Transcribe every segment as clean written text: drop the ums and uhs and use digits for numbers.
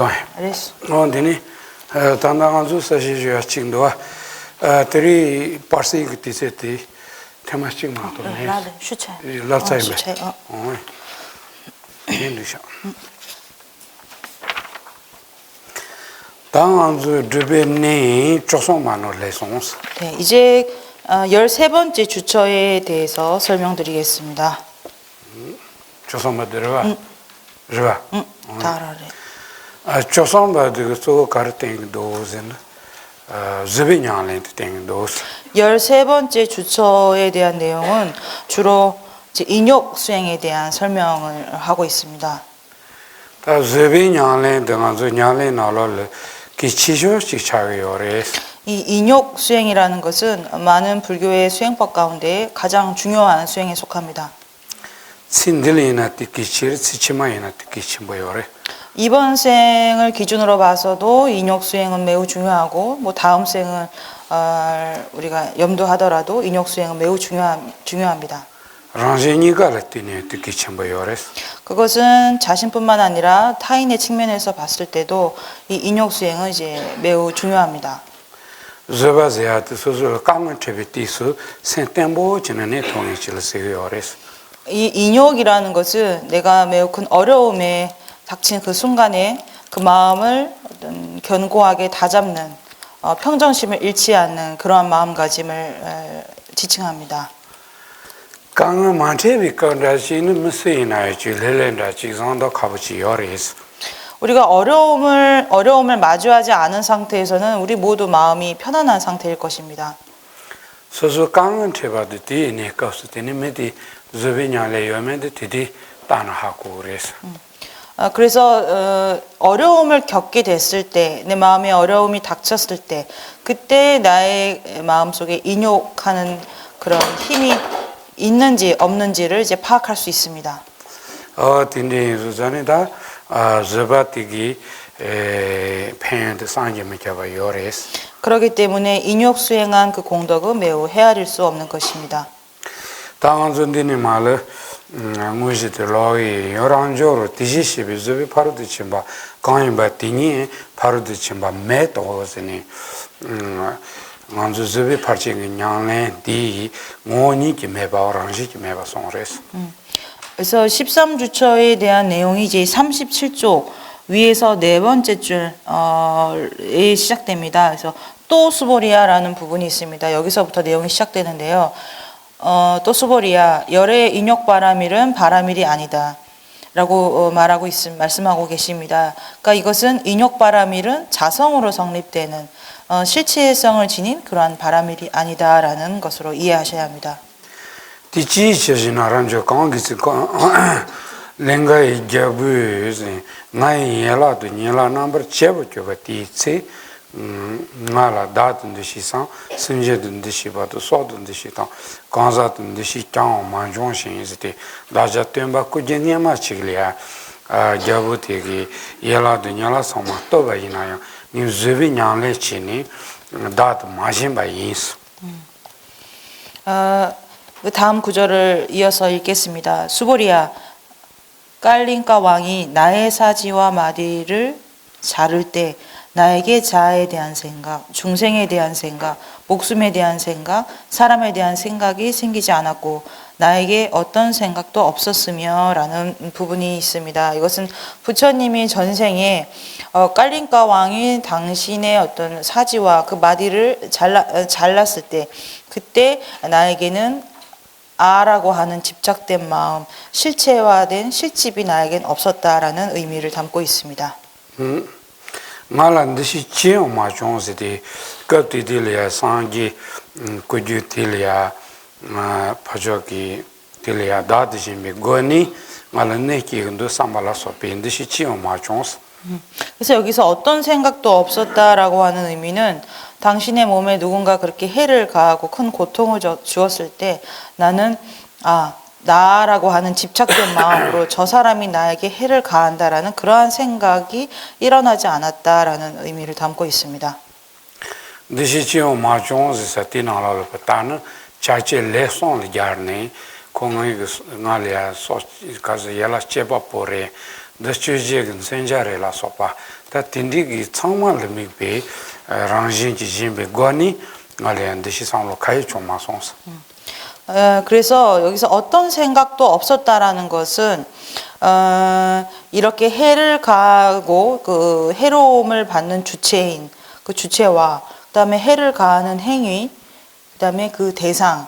알았어. 알았어. 언제니 단단한주 사실이야 친구와 들이 벌써 그때세티 테마식 마토네. 라데 슈체. 라차이메. 슈체. 인도샤. 단한주 드베니 조선만을 레송스. 네, 이제 13번째 주처에 대해서 설명드리겠습니다. 조선만 들어와. 좋아. 다라래. 조선만 그 가르땡 도zen. 즈비냐렌트 땡 도스. 13번째 주처에 대한 내용은 주로 이제 인욕 수행에 대한 설명을 하고 있습니다. 다 즈비냐렌트 가서 냐렌 나를 기치쇼식 차요레스. 이 인욕 수행이라는 것은 많은 불교의 수행법 가운데 가장 중요한 수행에 속합니다. 신들이나 티키치르 치치마이나 티키치모요레. 이번 생을 기준으로 봐서도 인욕 수행은 매우 중요하고 뭐 다음 생을 우리가 염두하더라도 인욕 수행은 매우 중요합니다. 란제니가르티네 티키치모요레스. 그것은 자신뿐만 아니라 타인의 측면에서 봤을 때도 이 인욕 수행은 이제 매우 중요합니다. 즈바제아트 소소 강은 체비티스 센템보 지나네 통일실세요레스. 이 인욕이라는 것은 내가 매우 큰 어려움에 닥친 그 순간에 그 마음을 어떤 견고하게 다잡는 평정심을 잃지 않는 그러한 마음가짐을 지칭합니다. 강은 만체비 건다시는 무스이나이지 렐렌다지 상도 가부지 요레스. 우리가 어려움을 마주하지 않은 상태에서는 우리 모두 마음이 편안한 상태일 것입니다. 소소 강은 체바드티 네카스티네 메디 즈비냐레 요멘데 티디 따나하고 그래서. 그래서 어려움을 겪게 됐을 때, 내 마음에 어려움이 닥쳤을 때, 그때 나의 마음속에 인욕하는 그런 힘이 있는지 없는지를 이제 파악할 수 있습니다. 딘데 루자네다 즈바티기 펜드 상제미켜봐 요레스. 그렇기 때문에 인욕 수행한 그 공덕은 매우 헤아릴 수 없는 것입니다. 당한존디니 말을 무시들 로이 요란조로 디시시비 즈비 파르드 침바 강인바 디니 파르드 침바 메토스니 먼저 즈비 파르징이 냥네 디 모니 기메바 오랑지 기메바 송레스. 그래서 13주처에 대한 내용이 이제 37쪽 위에서 네 번째 줄에 시작됩니다. 그래서 또 수보리아라는 부분이 있습니다. 여기서부터 내용이 시작되는데요. 또 수보리아 열의 인욕바라밀은 바라밀이 아니다 라고 말씀하고 계십니다. 그러니까 이것은 인욕바라밀은 자성으로 성립되는 실체성을 지닌 그러한 바라밀이 아니다라는 것으로 이해하셔야 합니다. 디치시나란조 강기스 랭가이 자부스 나이 예라도 닐라 넘버 제부교가 디치 나라 다든 듯이상 선제든 듯이바도 소든 듯이다 간자든 듯이 짱 만종신이스티 다자 템바고 제니마 치글이야 자부티기 예라도 닐라 상마 또바이나요 니 즈비냐레 치니 다도 마신바이스. 그 다음 구절을 이어서 읽겠습니다. 수보리아 깔린가 왕이 나의 사지와 마디를 자를 때 나에게 자아에 대한 생각, 중생에 대한 생각, 목숨에 대한 생각, 사람에 대한 생각이 생기지 않았고 나에게 어떤 생각도 없었으며 라는 부분이 있습니다. 이것은 부처님이 전생에 깔린가 왕이 당신의 어떤 사지와 그 마디를 잘랐을 때 그때 나에게는 아라고 하는 집착된 마음, 실체화된 실집이 나에겐 없었다라는 의미를 담고 있습니다. 말한듯이 지엄마 종스디 급디딜이야 상기 꾸주딜이야 파조기 딜이야 다드심이 고니 말은네기도 삼발라서 빈듯이 지엄마 종스. 그래서 여기서 어떤 생각도 없었다라고 하는 의미는 당신의 몸에 누군가 그렇게 해를 가하고 큰 고통을 주었을 때 나는 나라고 하는 집착된 마음으로 저 사람이 나에게 해를 가한다라는 그러한 생각이 일어나지 않았다라는 의미를 담고 있습니다. 드시지오 마종스 티나라를 받다는 자체 레송을 yar네 공의 나리아 소 가서 예라 제바포레 드시지긴 센자레라 소파 다 딘디기 창만을 미베 랑진지 진베 거니 알레 듯이 상로 가이 좀 마송스. 그래서 여기서 어떤 생각도 없었다라는 것은 이렇게 해를 가하고 그 해로움을 받는 주체인 그 주체와 그다음에 해를 가하는 행위, 그다음에 그 대상,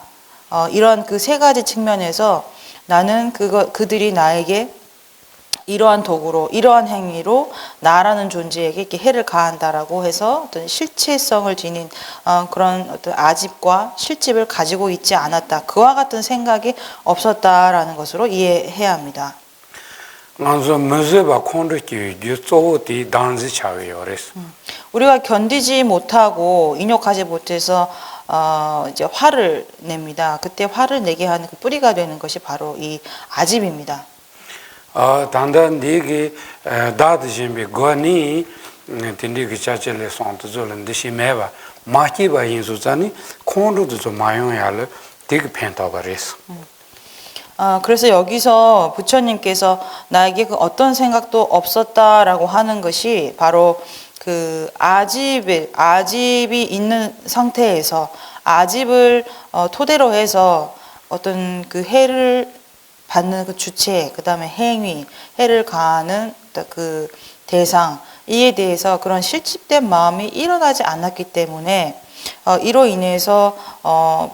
이런 그 세 가지 측면에서 나는 그들이 나에게 이러한 도구로, 이러한 행위로 나라는 존재에게 이렇게 해를 가한다라고 해서 어떤 실체성을 지닌 그런 어떤 아집과 실집을 가지고 있지 않았다. 그와 같은 생각이 없었다라는 것으로 이해해야 합니다. 우리가 견디지 못하고 인욕하지 못해서 이제 화를 냅니다. 그때 화를 내게 하는 그 뿌리가 되는 것이 바로 이 아집입니다. 단단 네게 다드진비 거니 딘디기 차첼레 손트졸은 디시메바 마키바 인수자니 콘도도 좀 마용야를 되게 펜타바레스. 그래서 여기서 부처님께서 나에게 그 어떤 생각도 없었다라고 하는 것이 바로 그 아집이 있는 상태에서 아집을 토대로 해서 어떤 그 해를 받는 그 주체, 그 다음에 행위, 해를 가하는 그 대상, 이에 대해서 그런 실집된 마음이 일어나지 않았기 때문에 이로 인해서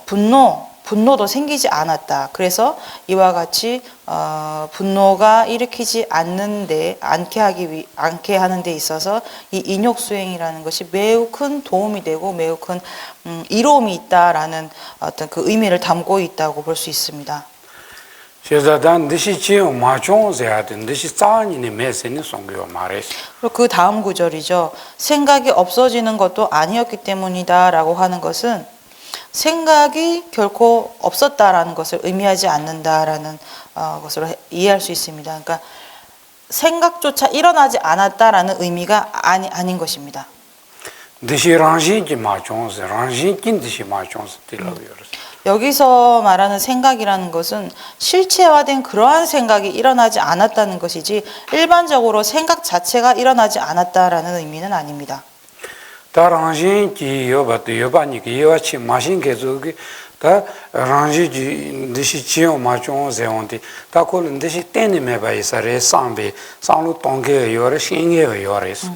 분노도 생기지 않았다. 그래서 이와 같이 분노가 일으키지 않게 하는 데 있어서 이 인욕 수행이라는 것이 매우 큰 도움이 되고 매우 큰 이로움이 있다라는 어떤 그 의미를 담고 있다고 볼 수 있습니다. 그리고 그 다음 구절이죠. 생각이 없어지는 것도 아니었기 때문이다라고 하는 것은 생각이 결코 없었다라는 것을 의미하지 않는다라는 것으로 이해할 수 있습니다. 그러니까 생각조차 일어나지 않았다라는 의미가 아닌 것입니다. 여기서 말하는 생각이라는 것은 실체화된 그러한 생각이 일어나지 않았다는 것이지 일반적으로 생각 자체가 일어나지 않았다라는 의미는 아닙니다. 다랑신기 여바니기 여와치 마신게조기 다 랑지지 디시 지오 마종세온디 다콜은 디시 떼니메바이사레 상베 상루 동게 요레 신게 요레스.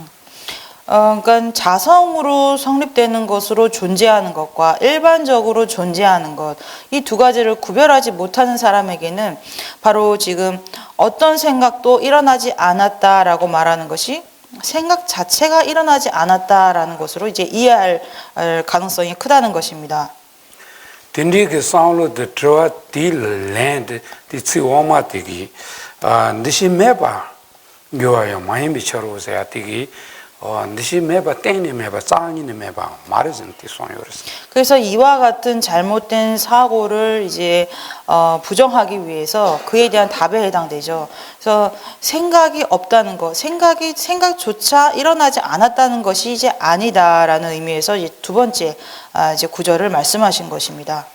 그러니까 자성으로 성립되는 것으로 존재하는 것과 일반적으로 존재하는 것, 이 두 가지를 구별하지 못하는 사람에게는 바로 지금 어떤 생각도 일어나지 않았다라고 말하는 것이 생각 자체가 일어나지 않았다라는 것으로 이제 이해할 가능성이 크다는 것입니다. 딘디게 상루드 트와 딜랜드 디치오마티기 디시메바 요아요 마임비처로세아티기 그래서 이와 같은 잘못된 사고를 이제 부정하기 위해서 그에 대한 답에 해당되죠. 그래서 생각이 없다는 것, 생각조차 일어나지 않았다는 것이 이제 아니다라는 의미에서 이제 두 번째 이제 구절을 말씀하신 것입니다.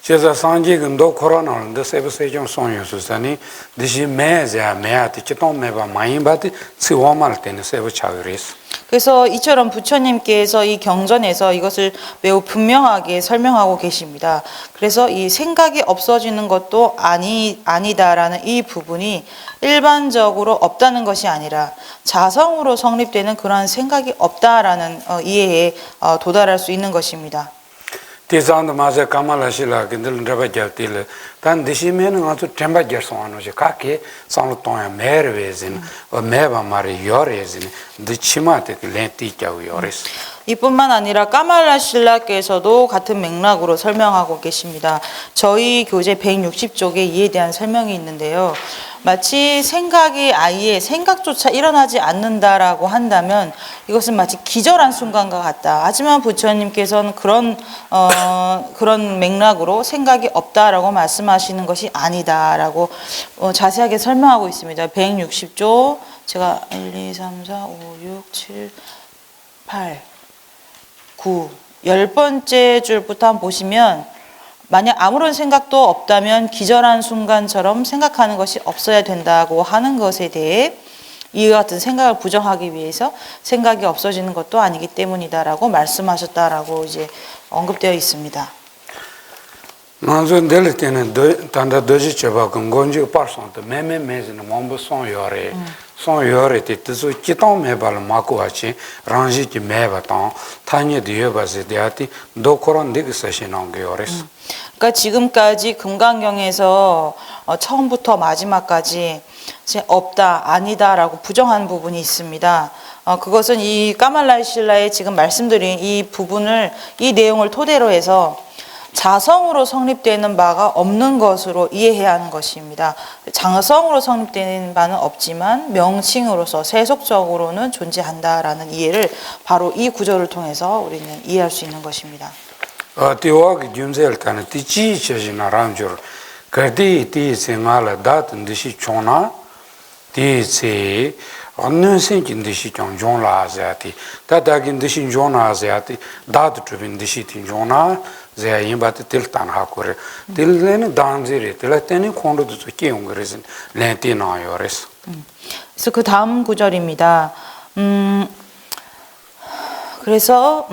제가 상지금도 코로나는데 세브세종 송유수사니 디시 매자 매아티 치통 매바 마임바티 치워말 때는 세브 차그리스. 그래서 이처럼 부처님께서 이 경전에서 이것을 매우 분명하게 설명하고 계십니다. 그래서 이 생각이 없어지는 것도 아니다라는 이 부분이 일반적으로 없다는 것이 아니라 자성으로 성립되는 그러한 생각이 없다라는 이해에 도달할 수 있는 것입니다. 대상도 맞아 까말하실라 근들 잡아jaltil 단 디시면은 아주 템바결송하노지 각게 상로통에 매르베진 매바 말이 요레진 디치마테 렌티자고 요레스. 이뿐만 아니라 까말라 신라께서도 같은 맥락으로 설명하고 계십니다. 저희 교재 160쪽에 이에 대한 설명이 있는데요. 마치 생각이 아예 생각조차 일어나지 않는다라고 한다면 이것은 마치 기절한 순간과 같다. 하지만 부처님께서는 그런 맥락으로 생각이 없다라고 말씀하시는 것이 아니다라고 자세하게 설명하고 있습니다. 160조 제가 1, 2, 3, 4, 5, 6, 7, 8, 9 10번째 줄부터 한번 보시면 만약 아무런 생각도 없다면 기절한 순간처럼 생각하는 것이 없어야 된다고 하는 것에 대해 이와 같은 생각을 부정하기 위해서 생각이 없어지는 것도 아니기 때문이다라고 말씀하셨다라고 이제 언급되어 있습니다. 먼저 될 때는 단다 도지 쳐봐 건gon지 파르선도 매매매는 몸부 손요래 손요래 뜻도 기동 매발 마고 같이 랑지지 매바던 타니 뒤에바지 대하티 도코런 되게 사시는 거요래서 그러니까 지금까지 금강경에서 처음부터 마지막까지 없다, 아니다라고 부정한 부분이 있습니다. 그것은 이 까말라이 신라의 지금 말씀드린 이 부분을 이 내용을 토대로 해서 자성으로 성립되는 바가 없는 것으로 이해해야 하는 것입니다. 장성으로 성립되는 바는 없지만 명칭으로서 세속적으로는 존재한다라는 이해를 바로 이 구절을 통해서 우리는 이해할 수 있는 것입니다. 디와기 준zel 타는 티치 쳐지나 람줄 그디 티 생활 다든 듯이 존나 디세 어느 생긴 듯이 존존라자티 다다긴 듯이 존나자티 다드 주빈 듯이 존나 제인 바트 틸탄 하코레 틸레는 단지리 틸레테니 콘도도 끼용 그래서 렌티나요레스 그래서 그 다음 구절입니다. 그래서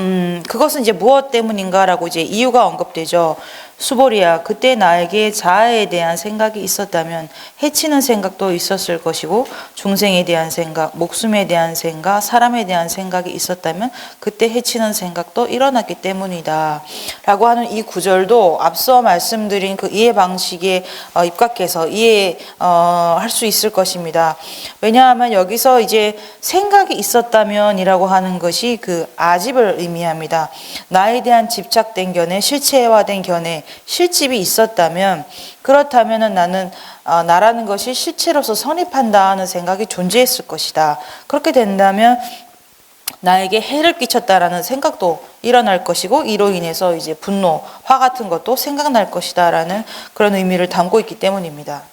그것은 이제 무엇 때문인가라고 이제 이유가 언급되죠. 수보리야, 그때 나에게 자아에 대한 생각이 있었다면 해치는 생각도 있었을 것이고 중생에 대한 생각, 목숨에 대한 생각, 사람에 대한 생각이 있었다면 그때 해치는 생각도 일어났기 때문이다 라고 하는 이 구절도 앞서 말씀드린 그 이해 방식에 입각해서 이해할 수 있을 것입니다. 왜냐하면 여기서 이제 생각이 있었다면 이라고 하는 것이 그 아집을 의미합니다. 나에 대한 집착된 견해, 실체화된 견해, 실집이 있었다면 그렇다면 나는 나라는 것이 실체로서 성립한다 하는 생각이 존재했을 것이다. 그렇게 된다면 나에게 해를 끼쳤다라는 생각도 일어날 것이고 이로 인해서 이제 분노, 화 같은 것도 생각날 것이다라는 그런 의미를 담고 있기 때문입니다.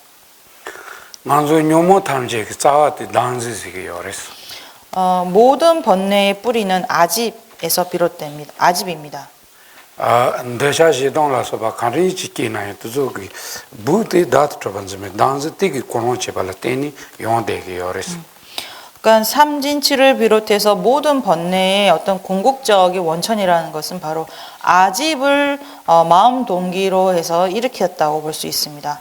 먼저 뇨모 탐제 자와티 단지시게 요레스 모든 번뇌의 뿌리는 아집에서 비롯됩니다. 아집입니다. 대샤시동라서 바 칸리 지키나요 두조기 부티 다트 트반즈메 단지 티기 코노체 발테니 용데게 요레스 그러니까 삼진치를 비롯해서 모든 번뇌의 어떤 궁극적인 원천이라는 것은 바로 아집을 마음 동기로 해서 일으켰다고 볼 수 있습니다.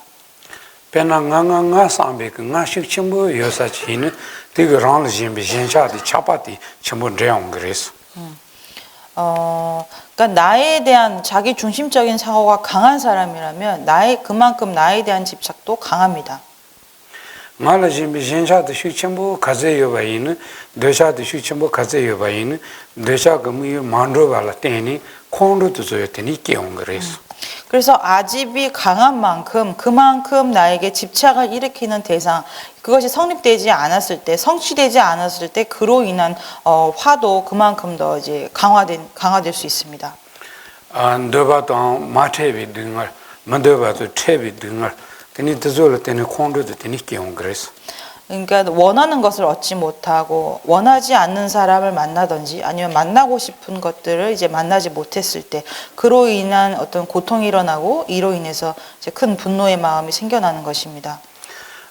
페나강강가 삼베가 식침부 요사치는 티그랑 짐비 신샤디 차파티 첨부 레옹 그레스 그러니까 나에 대한 자기 중심적인 사고가 강한 사람이라면 그만큼 나에 대한 집착도 강합니다. 말라 짐비 신샤디 식침부 가제요바이는 되샤디 식침부 가제요바이는 되샤가 무 만로발라 테니 콘로도 조요테니 끼옹 그레스 그래서 아집이 강한 만큼 그만큼 나에게 집착을 일으키는 대상 그것이 성립되지 않았을 때 성취되지 않았을 때 그로 인한 화도 그만큼 더 이제 강화될 수 있습니다. 안더바도 마테비 등을 만더바도 테비 등을 테니 드졸 테니 콘도도 테니 끼옹 그레스 그러니까 원하는 것을 얻지 못하고 원하지 않는 사람을 만나든지 아니면 만나고 싶은 것들을 이제 만나지 못했을 때 그로 인한 어떤 고통이 일어나고 이로 인해서 이제 큰 분노의 마음이 생겨나는 것입니다.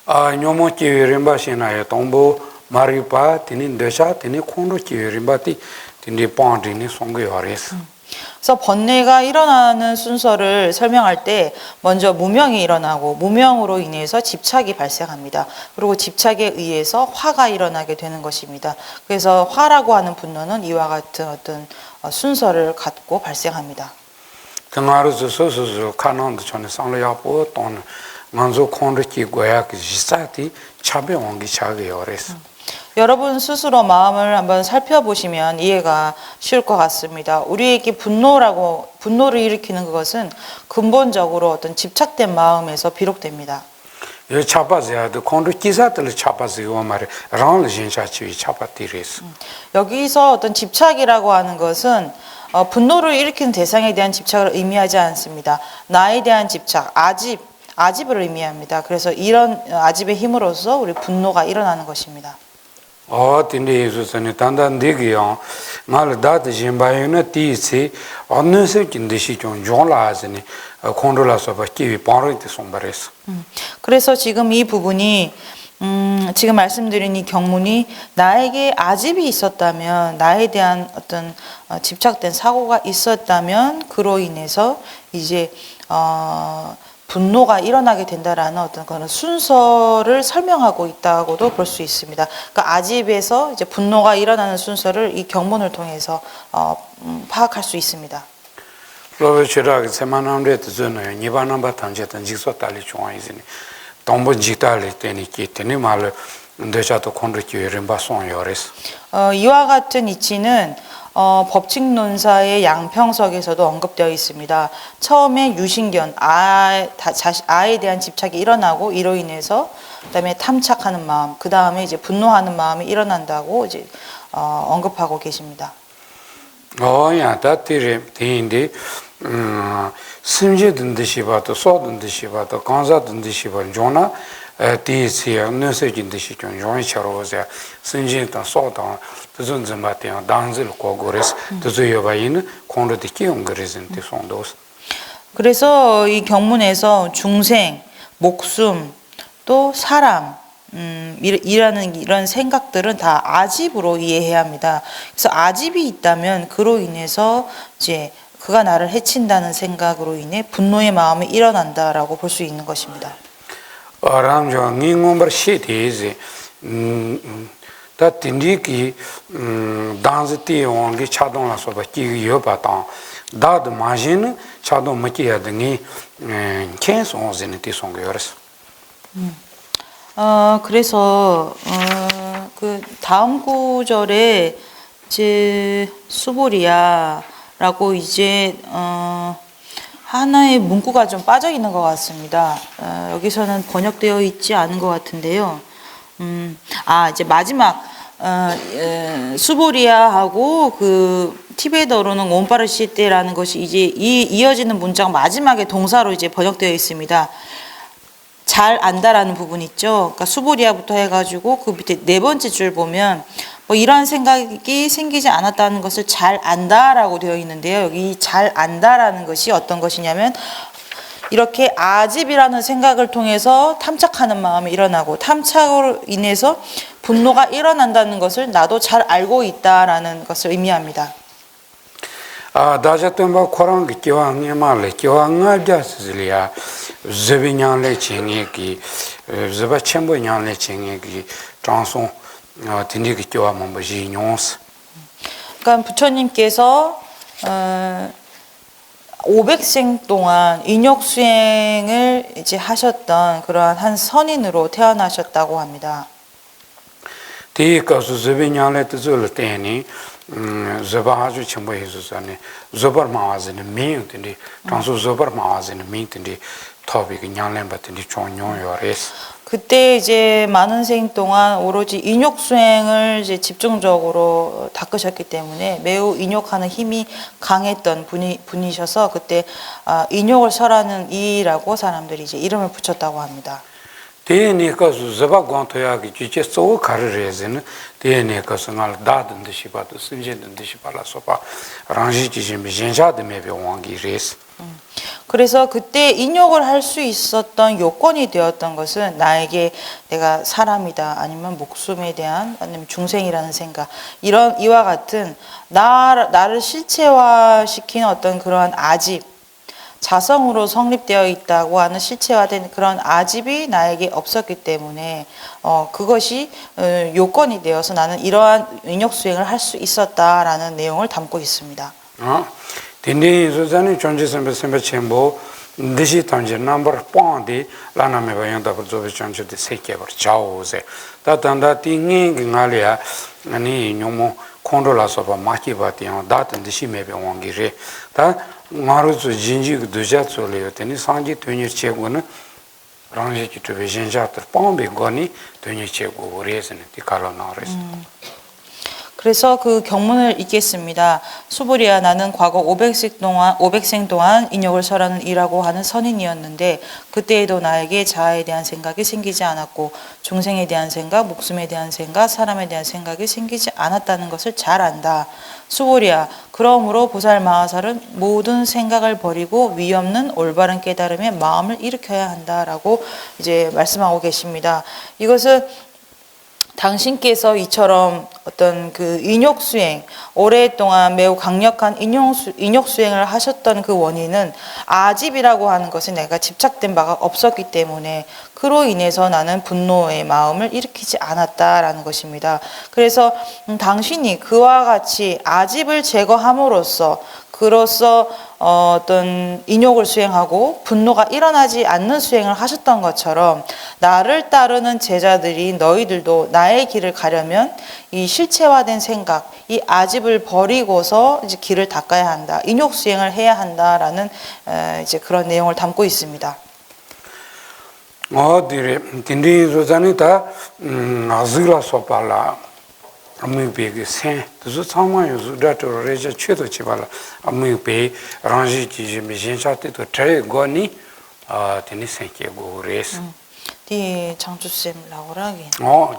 뇨모 키르임바시나요 동보 마리파 티니 데샤 티니 콘도 키르임바티 티니 폰디니 송게요레스 그래서 번뇌가 일어나는 순서를 설명할 때 먼저 무명이 일어나고 무명으로 인해서 집착이 발생합니다. 그리고 집착에 의해서 화가 일어나게 되는 것입니다. 그래서 화라고 하는 분노는 이와 같은 어떤 순서를 갖고 발생합니다. 등하르즈 소소소 카난도 전에 상려야보 돈 만조 콘르키 고야키 지사티 차베 원기 차게요레스 여러분 스스로 마음을 한번 살펴보시면 이해가 쉬울 것 같습니다. 우리에게 분노를 일으키는 그것은 근본적으로 어떤 집착된 마음에서 비롯됩니다. 이 차바지야도 콘르 기사들 차바지고 말에 랑을 진짜치 차바티레스 여기서 어떤 집착이라고 하는 것은 분노를 일으키는 대상에 대한 집착을 의미하지 않습니다. 나에 대한 집착, 아집을 의미합니다. 그래서 이런 아집의 힘으로써 우리 분노가 일어나는 것입니다. tin데 예수선이 단단되게요. 말 다드 짐바이나 티시 어느 세긴듯이 좀 존라하시니 콘돌라서 바퀴 방로이트 송바레스. 그래서 지금 이 부분이 지금 말씀드린 이 경문이 나에게 아집이 있었다면, 나에 대한 어떤 집착된 사고가 있었다면 그로 인해서 이제 분노가 일어나게 된다라는 어떤 그런 순서를 설명하고 있다고도 볼 수 있습니다. 그러니까 아집에서 이제 분노가 일어나는 순서를 이 경문을 통해서 파악할 수 있습니다. 로베 치라기 세마남레 드즈네 니바남바 탄제탄 직소 달리 중앙이즈니 동보 지달리 때니기 때니 말 ndechado 콘르키 렘바송 요레스. 이와 같은 이치는 법칙론사의 양평석에서도 언급되어 있습니다. 처음에 유신견, 아에 대한 집착이 일어나고 이로 인해서 그다음에 탐착하는 마음, 그 다음에 이제 분노하는 마음이 일어난다고 이제 언급하고 계십니다. 야, 다티레 대인데 심지든 듯이 봐도 쏘든 듯이 봐도 강사든 듯이 봐 존나 디시야 너세진 듯이 좀 용이처럼서 심지든 쏘다 무슨 좀 맞대요. 단질 고고레스 두저여바이는 콘르디키 옹그레진데 송도스. 그래서 이 경문에서 중생, 목숨, 또 사람 이라는 이런 생각들은 다 아집으로 이해해야 합니다. 그래서 아집이 있다면 그로 인해서 이제 그가 나를 해친다는 생각으로 인해 분노의 마음이 일어난다라고 볼 수 있는 것입니다. 아람저 닝ומ버 시티지 다 틴디키 단즈티 온기 차동라서 바키 요바타 다드 마진 차동 마키야드니 켄송즈니티 송겨스. 그래서 그 다음 구절에 이제 수보리야라고 이제 하나의 문구가 좀 빠져 있는 것 같습니다. 여기서는 번역되어 있지 않은 것 같은데요. 이제 마지막 수보리야하고 그 티베트어로는 옴파르시테라는 것이 이제 이어지는 문장 마지막에 동사로 이제 번역되어 있습니다. 잘 안다라는 부분 있죠. 그러니까 수보리아부터 해가지고 그 밑에 네 번째 줄 보면 뭐 이러한 생각이 생기지 않았다는 것을 잘 안다라고 되어 있는데요. 여기 잘 안다라는 것이 어떤 것이냐면 이렇게 아집이라는 생각을 통해서 탐착하는 마음이 일어나고 탐착으로 인해서 분노가 일어난다는 것을 나도 잘 알고 있다라는 것을 의미합니다. 다자템바 코랑 기왕이 말레 기왕아 자스리아 즈비냥레 칭이기 즈바 쳔보냥레 칭이기 장송 딘디기 기와 몸바지 뇽스. 그러니까 부처님께서 500생 동안 인욕 수행을 이제 하셨던 그러한 한 선인으로 태어나셨다고 합니다. 디가스 즈비냥레 뜻을 때니 zaba haju chimbo yesusane zobar mawazine min tindi transo zobar mawazine min tindi tobi 냥len batindi chonyo yores. 그때 이제 많은 생 동안 오로지 인욕 수행을 이제 집중적으로 닦으셨기 때문에 매우 인욕하는 힘이 강했던 분이셔서 그때 인욕을 설하는 이라고 사람들이 이제 이름을 붙였다고 합니다. 대내가서 zaba 광토야기 지체 소 가르레즈는 대내가서 날 다든 듯이 봐도 심지든 듯이 발라서봐 랑지 지심이 젠샤드메베 왕기레스. 그래서 그때 인욕을 할 수 있었던 요건이 되었던 것은 나에게 내가 사람이다 아니면 목숨에 대한 아니면 중생이라는 생각 이와 같은 나를 실체화시키는 어떤 그러한 아집 자성으로 성립되어 있다고 하는 실체화된 그런 아집이 나에게 없었기 때문에 그것이 요건이 되어서 나는 이러한 인욕 수행을 할 수 있었다라는 내용을 담고 있습니다. 딘디 조자니 존지선배 쳔보 디시 탄제 넘버 폰디 라나메 바연다 버조베 존지데 세케버 자오세 다단다 띵잉 gingal야 아니 뇽모 콘돌라서바 마키바티야 다든 디시 메베 왕기레 다 마루즈 진지 두자솔레요 테니 상지 되니 체고는 랑지 기토베 젠자트 pombe 거니 되니 체고 오레스네 티칼라나레스. 그래서 그 경문을 읽겠습니다. 수보리야, 나는 과거 500생 동안 인욕을 설하는 이라고 하는 선인이었는데 그때에도 나에게 자아에 대한 생각이 생기지 않았고 중생에 대한 생각, 목숨에 대한 생각, 사람에 대한 생각이 생기지 않았다는 것을 잘 안다. 수보리야, 그러므로 보살 마하살은 모든 생각을 버리고 위없는 올바른 깨달음의 마음을 일으켜야 한다라고 이제 말씀하고 계십니다. 이것은 당신께서 이처럼 어떤 그 인욕 수행, 오랫동안 매우 강력한 인욕 수행을 하셨던 그 원인은 아집이라고 하는 것에 내가 집착된 바가 없었기 때문에 그로 인해서 나는 분노의 마음을 일으키지 않았다라는 것입니다. 그래서 당신이 그와 같이 아집을 제거함으로써 그로써 어떤 인욕을 수행하고 분노가 일어나지 않는 수행을 하셨던 것처럼 나를 따르는 제자들이 너희들도 나의 길을 가려면 이 실체화된 생각, 이 아집을 버리고서 이제 길을 닦아야 한다. 인욕 수행을 해야 한다라는 이제 그런 내용을 담고 있습니다. 어디에 딘디 조자니다 아즈라 소팔라 아무베게 세 그래서 상황이 주다도 레저 최도 지발라 아무베 랑지지 미신샤테도 트레고니 데니 생케고 레스 디 장주쌤 라오라게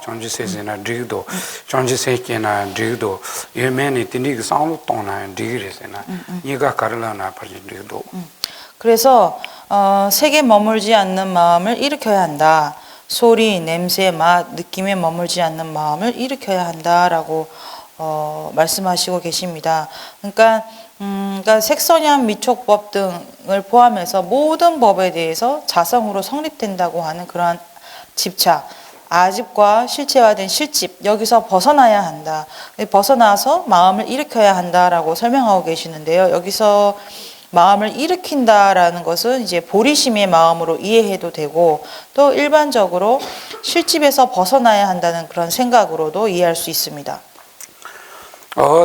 장주세나 디도 장주세케나 디도 예메니 딘디 상로 동나 디그레스나 니가 가르라나 파지 디도 그래서 색에 머물지 않는 마음을 일으켜야 한다. 소리, 냄새, 맛, 느낌에 머물지 않는 마음을 일으켜야 한다라고 말씀하시고 계십니다. 그러니까 색선양 미촉법 등을 포함해서 모든 법에 대해서 자성으로 성립된다고 하는 그러한 집착, 아집과 실체화된 실집, 여기서 벗어나야 한다. 벗어나서 마음을 일으켜야 한다라고 설명하고 계시는데요. 여기서 마음을 일으킨다라는 것은 이제 보리심의 마음으로 이해해도 되고 또 일반적으로 실집에서 벗어나야 한다는 그런 생각으로도 이해할 수 있습니다.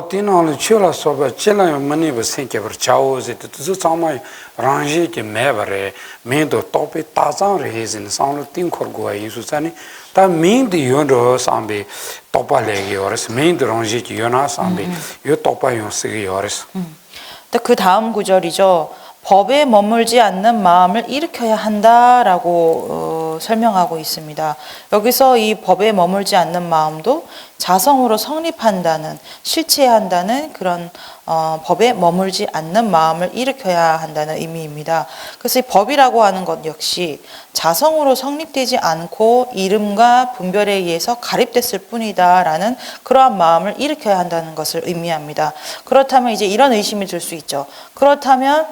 디나는 치라 소바 치라요 머니버 생케버 차오제 뜻스 참마이 랑지게 메버레 메도 토피 따장레 헤진 상로 띵코르고아 예수사니 다 메인디 요로 삼베 토파레게 요레스 메인드 랑지게 요나 삼베 요 토파 요스게 요레스 그 다음 구절이죠. 법에 머물지 않는 마음을 일으켜야 한다라고 설명하고 있습니다. 여기서 이 법에 머물지 않는 마음도 자성으로 성립한다는, 실체한다는 그런 법에 머물지 않는 마음을 일으켜야 한다는 의미입니다. 그래서 이 법이라고 하는 것 역시 자성으로 성립되지 않고 이름과 분별에 의해서 가립됐을 뿐이다라는 그러한 마음을 일으켜야 한다는 것을 의미합니다. 그렇다면 이제 이런 의심이 들 수 있죠. 그렇다면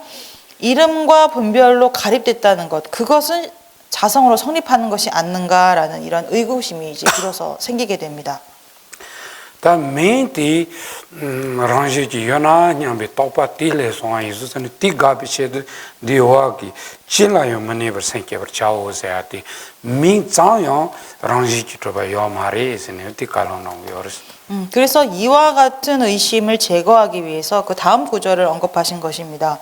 이름과 분별로 가립됐다는 것, 그것은 자성으로 성립하는 것이 아닌가라는 이런 의구심이 이제 비로소 생기게 됩니다. 다 메인티 랑지지 요나 냠베 토파 틸레 송아 예수스니 티가비체드 디오아기 칠라요 머니버 생케버 차오세아티 민자요 랑지지 토바 요마레스니 티칼로노 요르스 그래서 이와 같은 의심을 제거하기 위해서 그 다음 구절을 언급하신 것입니다.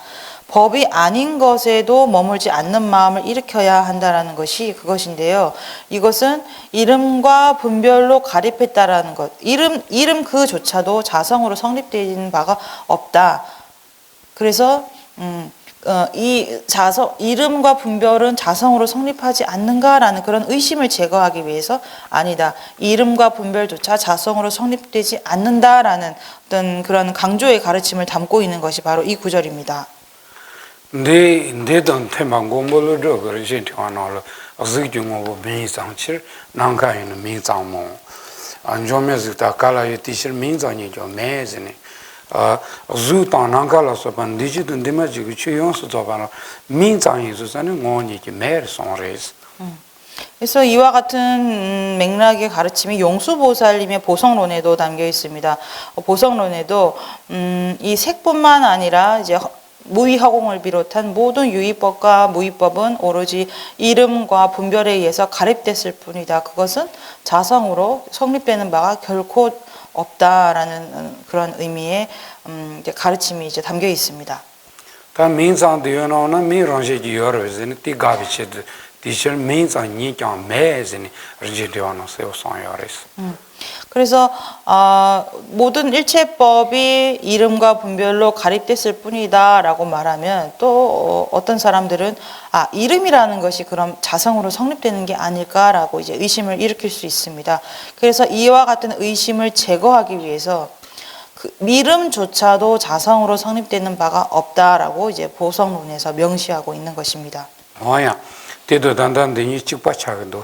법이 아닌 것에도 머물지 않는 마음을 일으켜야 한다라는 것이 그것인데요. 이것은 이름과 분별로 가립했다라는 것. 이름 그조차도 자성으로 성립된 바가 없다. 그래서 이름과 분별은 자성으로 성립하지 않는가라는 그런 의심을 제거하기 위해서 아니다. 이름과 분별조차 자성으로 성립되지 않는다라는 어떤 그런 강조의 가르침을 담고 있는 것이 바로 이 구절입니다. 내던 테마고몰로 그러지 되어나로 어즈기용고 민상칠 난가에는 민상모 안조메즈다 칼라이 티실 민상이 좀 매즈네 주탄 난가라서 반디지든 데마지고 치용서 잡아라 민상이 주사는 뭐니기 매르송레스 그래서 이와 같은 맥락의 가르침이 용수보살님의 보성론에도 담겨 있습니다. 보성론에도 이 색뿐만 아니라 이제 무의허공을 비롯한 모든 유의법과 무의법은 오로지 이름과 분별에 의해서 가립됐을 뿐이다. 그것은 자성으로 성립되는 바가 결코 없다라는 그런 의미의 가르침이 이제 담겨 있습니다. 다 민상되어나오나 미런제기 여러즈니 그래서 모든 일체법이 이름과 분별로 가립됐을 뿐이다라고 말하면 또 어떤 사람들은 이름이라는 것이 그럼 자성으로 성립되는 게 아닐까라고 이제 의심을 일으킬 수 있습니다. 그래서 이와 같은 의심을 제거하기 위해서 그 이름조차도 자성으로 성립되는 바가 없다라고 이제 보성론에서 명시하고 있는 것입니다. 뭐야? 때도 단단히 찍받쳐가도.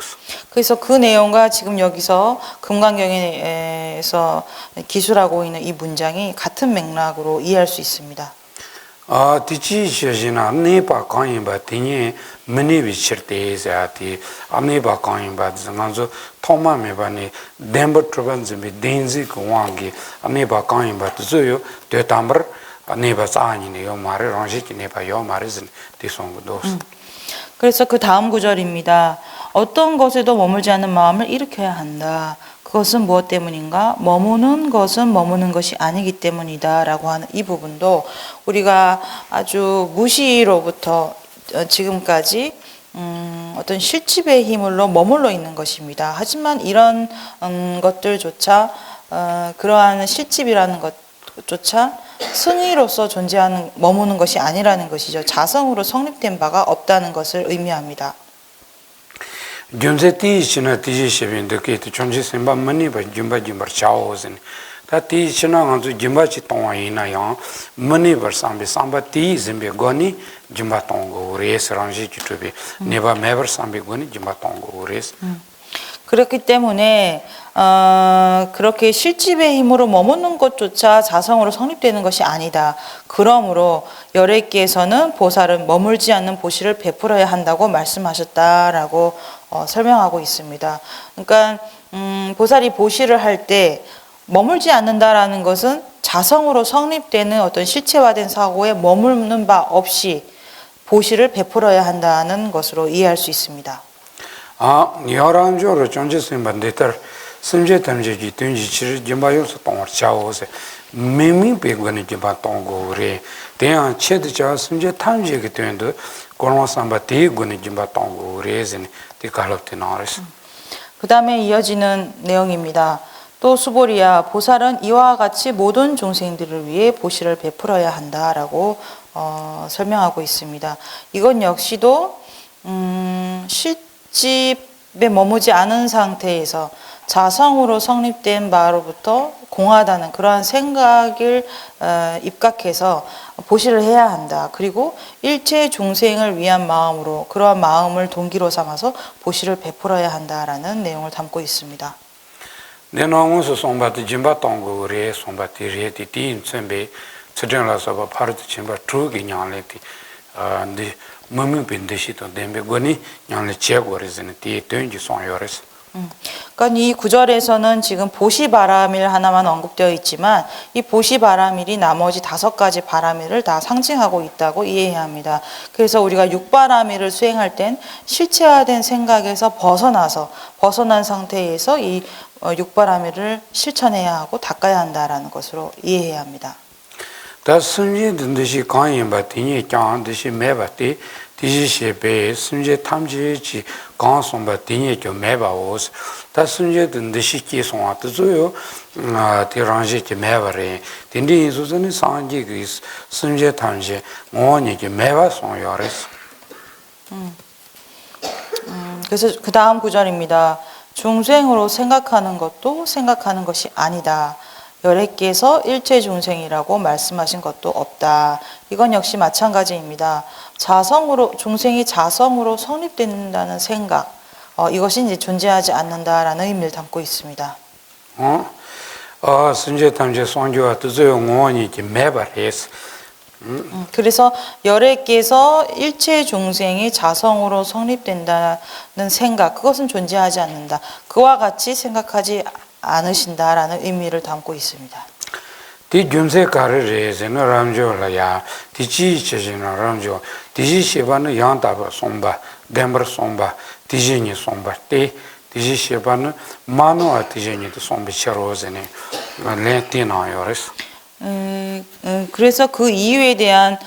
그래서 그 내용과 지금 여기서 금강경에서 기술하고 있는 이 문장이 같은 맥락으로 이해할 수 있습니다. 디지시나 네바 강인바 티니 머니 비치르테자티 아네바 강인바 zanganzo thoma mebani dember trabanzimi denzi kwanggi aneba 강인바 zoyo de tamber aneba saani yo mare ranjiki neba yo mare zin tisongdos. 그래서 그 다음 구절입니다. 어떤 것에도 머물지 않는 마음을 일으켜야 한다. 그것은 무엇 때문인가? 머무는 것은 머무는 것이 아니기 때문이다 라고 하는 이 부분도 우리가 아주 무시로부터 지금까지 어떤 실집의 힘으로 머물러 있는 것입니다. 하지만 이런 것들조차 그러한 실집이라는 것조차 승의로서 존재하는 머무는 것이 아니라는 것이죠. 자성으로 성립된 바가 없다는 것을 의미합니다. Junzeti china tiji shebinde ke to chonji semba mani ba jumba jumba chao zen ta ti china nganzu jumba chi tongwa ina yang mani bar sambe samba ti zembe goni jumba tongo res ranji chitubi neba meber sambe goni jumba tongo res. 그렇기 때문에 그렇게 실집의 힘으로 머무는 것조차 자성으로 성립되는 것이 아니다. 그러므로 열애께서는 보살은 머물지 않는 보시를 베풀어야 한다고 말씀하셨다라고 설명하고 있습니다. 그러니까 보살이 보시를 할 때 머물지 않는다라는 것은 자성으로 성립되는 어떤 실체화된 사고에 머무는 바 없이 보시를 베풀어야 한다는 것으로 이해할 수 있습니다. 여란조로 전제스님 데터 심제 탐제기 든지치 짐바요스 동어 차오세 메미 베고니 짐바 동고레 대한 체드자 심제 탐제기 된도 고노삼바 대고니 짐바 동고레즈니 디칼롭티나레스. 그다음에 이어지는 내용입니다. 또 수보리야 보살은 이와 같이 모든 중생들을 위해 보시를 베풀어야 한다라고 설명하고 있습니다. 이건 역시도 실집에 머무지 않은 상태에서 자성으로 성립된 바로부터 공하다는 그러한 생각을 입각해서 보시를 해야 한다. 그리고 일체 중생을 위한 마음으로 그러한 마음을 동기로 삼아서 보시를 베풀어야 한다라는 내용을 담고 있습니다. 내놓으면서 송바트 짐바 동고레 송바티 레티 틴 쳔베 쳔라서 파르트 짐바 트루기 냥레티 네 몸이 빈데시도 뎀베 고니 냥레 제고레즈네 티 던지 송요레스. 그러니까 이 구절에서는 지금 보시바라밀 하나만 언급되어 있지만 이 보시바라밀이 나머지 5가지 바라밀을 다 상징하고 있다고 이해해야 합니다. 그래서 우리가 육바라밀을 수행할 땐 실체화된 생각에서 벗어난 상태에서 이 육바라밀을 실천해야 하고 닦아야 한다라는 것으로 이해해야 합니다. 다 순지 든듯이 강인바 티니 짱듯이 매바티 디지셰베 순제 탐지지 강송바 티니 좀 매바오스 다 순제 든듯이 기송아도 줘요 티랑지 좀 매바레 딘디 수선이 상지 그 순제 탐지 뭐니 좀 매바송요레스. 그래서 그 다음 구절입니다. 중생으로 생각하는 것도 생각하는 것이 아니다. 열애께서 일체 중생이라고 말씀하신 것도 없다. 이건 역시 마찬가지입니다. 중생이 자성으로 성립된다는 생각, 이것이 이제 존재하지 않는다라는 의미를 담고 있습니다. 순제 탐지 송교와 뜻어요 뭐니 좀 매바레스. 그래서 열애께서 일체 중생이 자성으로 성립된다는 생각, 그것은 존재하지 않는다. 그와 같이 생각하지 않으신다라는 의미를 담고 있습니다. 디 줌세 카르레즈는 람조라야 디치 체제는 람조 디지 시바는 양다바 송바 뎀버 송바 디지니 송바 테 디지 시바는 마노아 디지니도 송비 샤로즈네 레티나요레스. 그래서 그 이유에 대한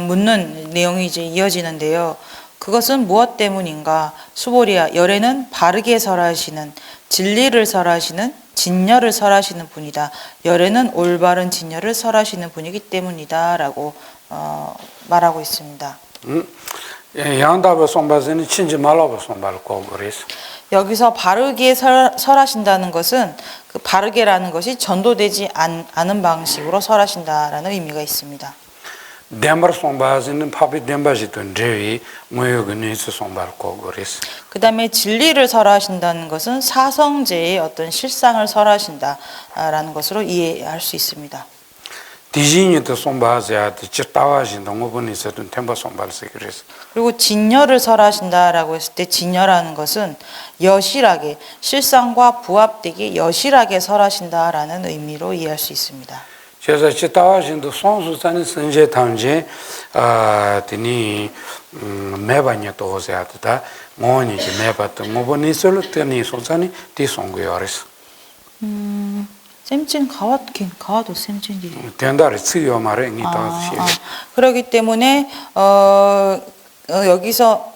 묻는 내용이 이제 이어지는데요. 그것은 무엇 때문인가? 수보리야, 열애는 바르게 설하시는 진리를 설하시는 진열을 설하시는 분이다. 열애는 올바른 진열을 설하시는 분이기 때문이다라고 말하고 있습니다. 양답을 송바스는 친지 말라고 송바를 고그랬어. 여기서 바르게 설하신다는 것은 그 바르게라는 것이 전도되지 않은 방식으로 설하신다라는 의미가 있습니다. 덴버 송바스는 파비 덴바지던 제위 모여근에서 송바를 고그랬어. 그 다음에 진리를 설하신다는 것은 사성제의 어떤 실상을 설하신다라는 것으로 이해할 수 있습니다. 디진이도 송바스야도 찌따와진 동호분에서도 덴버 송바를 그랬어. 그리고 진열을 설하신다라고 했을 때 진열하는 것은 여실하게 실상과 부합되게 여실하게 설하신다라는 의미로 이해할 수 있습니다. 그래서 찌따와진도 송수산의 선제 탐제 드니 매반이 또 오세야다 뭐니 매바도 뭐보니서로 뜨니 소산이 뒤송고요랬어. 샘진 가와도 샘진이 된다를 쓰여 말해 니도 그렇기 때문에 여기서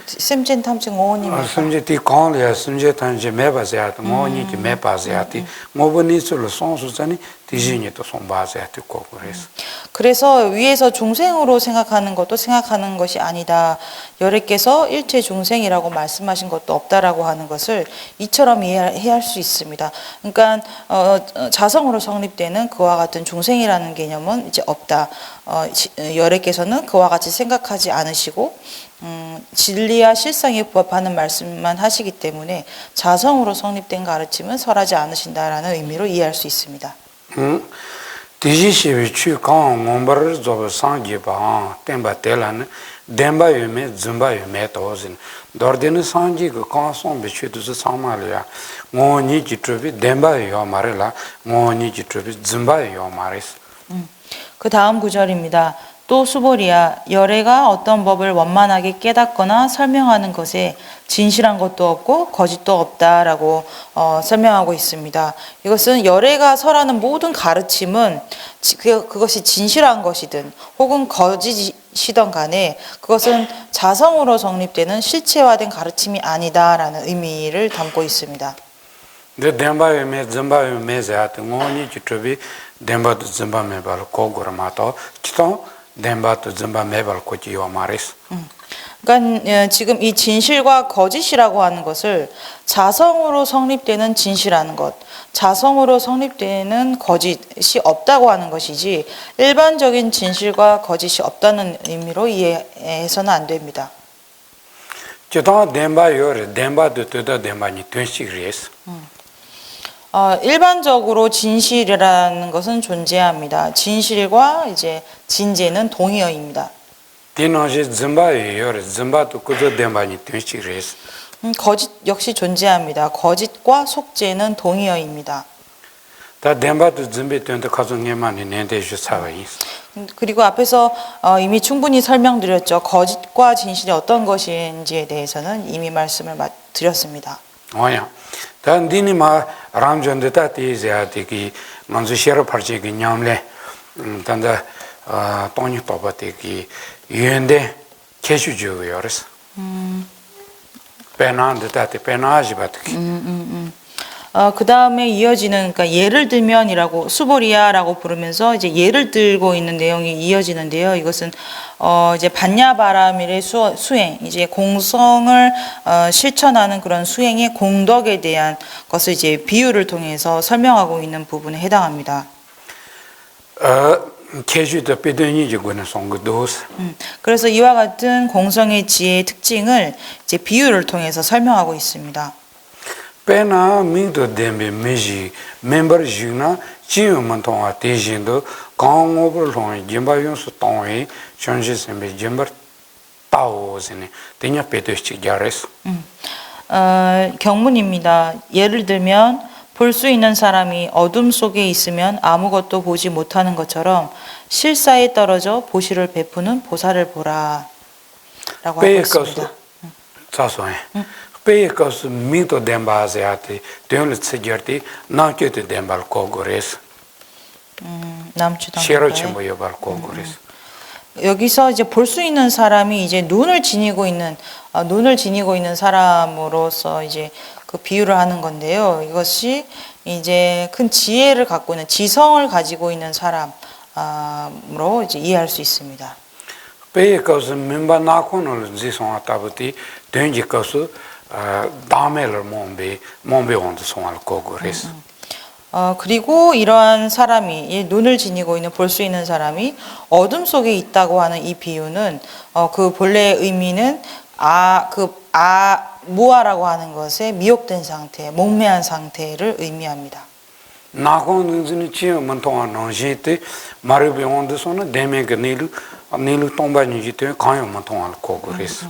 샘진 탐증 오님 선제 뒤 강리야 선제 탐제 매바세야도 뭐니 매바세야티 뭐보니서로 송수산이 디진이 또 송바세야티 고 그랬어. 그래서 위에서 중생으로 생각하는 것도 생각하는 것이 아니다. 여래께서 일체 중생이라고 말씀하신 것도 없다라고 하는 것을 이처럼 이해할 수 있습니다. 그러니까 자성으로 성립되는 그와 같은 중생이라는 개념은 이제 없다. 여래께서는 그와 같이 생각하지 않으시고 진리와 실상에 부합하는 말씀만 하시기 때문에 자성으로 성립된 가르침은 설하지 않으신다라는 의미로 이해할 수 있습니다. 디지시비 추강 몬버를 좀 상기바 템바텔라는 덴바유메 즘바유메 도진 더르데는 상기 그 강송 비추도서 상말이야 뭐니 지트비 덴바유 말이라 뭐니 지트비 즘바유 말이스. 그 다음 구절입니다. 또 수보리야 열애가 어떤 법을 원만하게 깨닫거나 설명하는 것에 진실한 것도 없고 거짓도 없다라고 설명하고 있습니다. 이것은 열애가 설하는 모든 가르침은 그것이 진실한 것이든 혹은 거짓이든 간에 그것은 자성으로 성립되는 실체화된 가르침이 아니다라는 의미를 담고 있습니다. 덴바유메 즘바유메자트 뭐니 지트비 덴바도 즘바메 바로 고고라마토 기타 덴바도 즘바 매발 고지요 말이스. 그러니까 지금 이 진실과 거짓이라고 하는 것을 자성으로 성립되는 진실하는 것, 자성으로 성립되는 거짓이 없다고 하는 것이지 일반적인 진실과 거짓이 없다는 의미로 이해해서는 안 됩니다. 저도 덴바요레 덴바도 뜨다 덴바니 된식이스. 일반적으로 진실이라는 것은 존재합니다. 진실과 이제 진재는 동의어입니다. 디노지 즘바요레 즘바도 그저 덴바니 된식이스. 거짓 역시 존재합니다. 거짓과 속죄는 동의어입니다. 다 덴바도 즘베 된데 가정에만이 nen데주 사와이스. 그리고 앞에서 이미 충분히 설명드렸죠. 거짓과 진실이 어떤 것인지에 대해서는 이미 말씀을 드렸습니다. 뭐야? 단 디니마 람존데타 티제아티기 만주 셰르 파르치기 냠레 단다 토니 토바티기 유엔데 케슈주요레스. 페나한데타티 페나아지바티기. 그 다음에 이어지는, 그러니까 예를 들면이라고 수보리아라고 부르면서 이제 예를 들고 있는 내용이 이어지는데요. 이것은 이제 반야바라밀의 수행, 이제 공성을 실천하는 그런 수행의 공덕에 대한 것을 이제 비유를 통해서 설명하고 있는 부분에 해당합니다. 케슈도 페드니지 고는 송고도스. 그래서 이와 같은 공성의 지혜의 특징을 이제 비유를 통해서 설명하고 있습니다. 페나 민도 뎀베 메지 멤버 주나 지음만 통화 대신도 강업을 통해 짐바용수 통해 전시sembe 짐버 타오스네 되냐 페드치 자레스. 경문입니다. 예를 들면 볼 수 있는 사람이 어둠 속에 있으면 아무것도 보지 못하는 것처럼 실사에 떨어져 보시를 베푸는 보살을 보라 라고 하고 있습니다. 자소해. 페이커스 민도 덴바세아티 되는 세저티 나케트 덴발 고고레스. 남주당. 셰로치 모여발 고고레스. 여기서 이제 볼 수 있는 사람이 이제 눈을 지니고 있는 사람으로서 이제 그 비유를 하는 건데요. 이것이 이제 큰 지혜를 갖고 있는 지성을 가지고 있는 사람으로 이제 이해할 수 있습니다. 베이커스 멤버 나코는 지송 아타부티 된지커스 다메를 몸베 온도 송알 거고레스. 그리고 이러한 사람이 이 눈을 지니고 있는 볼 수 있는 사람이 어둠 속에 있다고 하는 이 비유는 그 본래의 의미는 무아라고 하는 것에 미혹된 상태, 목매한 상태를 의미합니다. 나코는 지금은 동안 논시때 마르베 온도서는 데메가 니루 똥바니지때 가요만 동안 거고레스.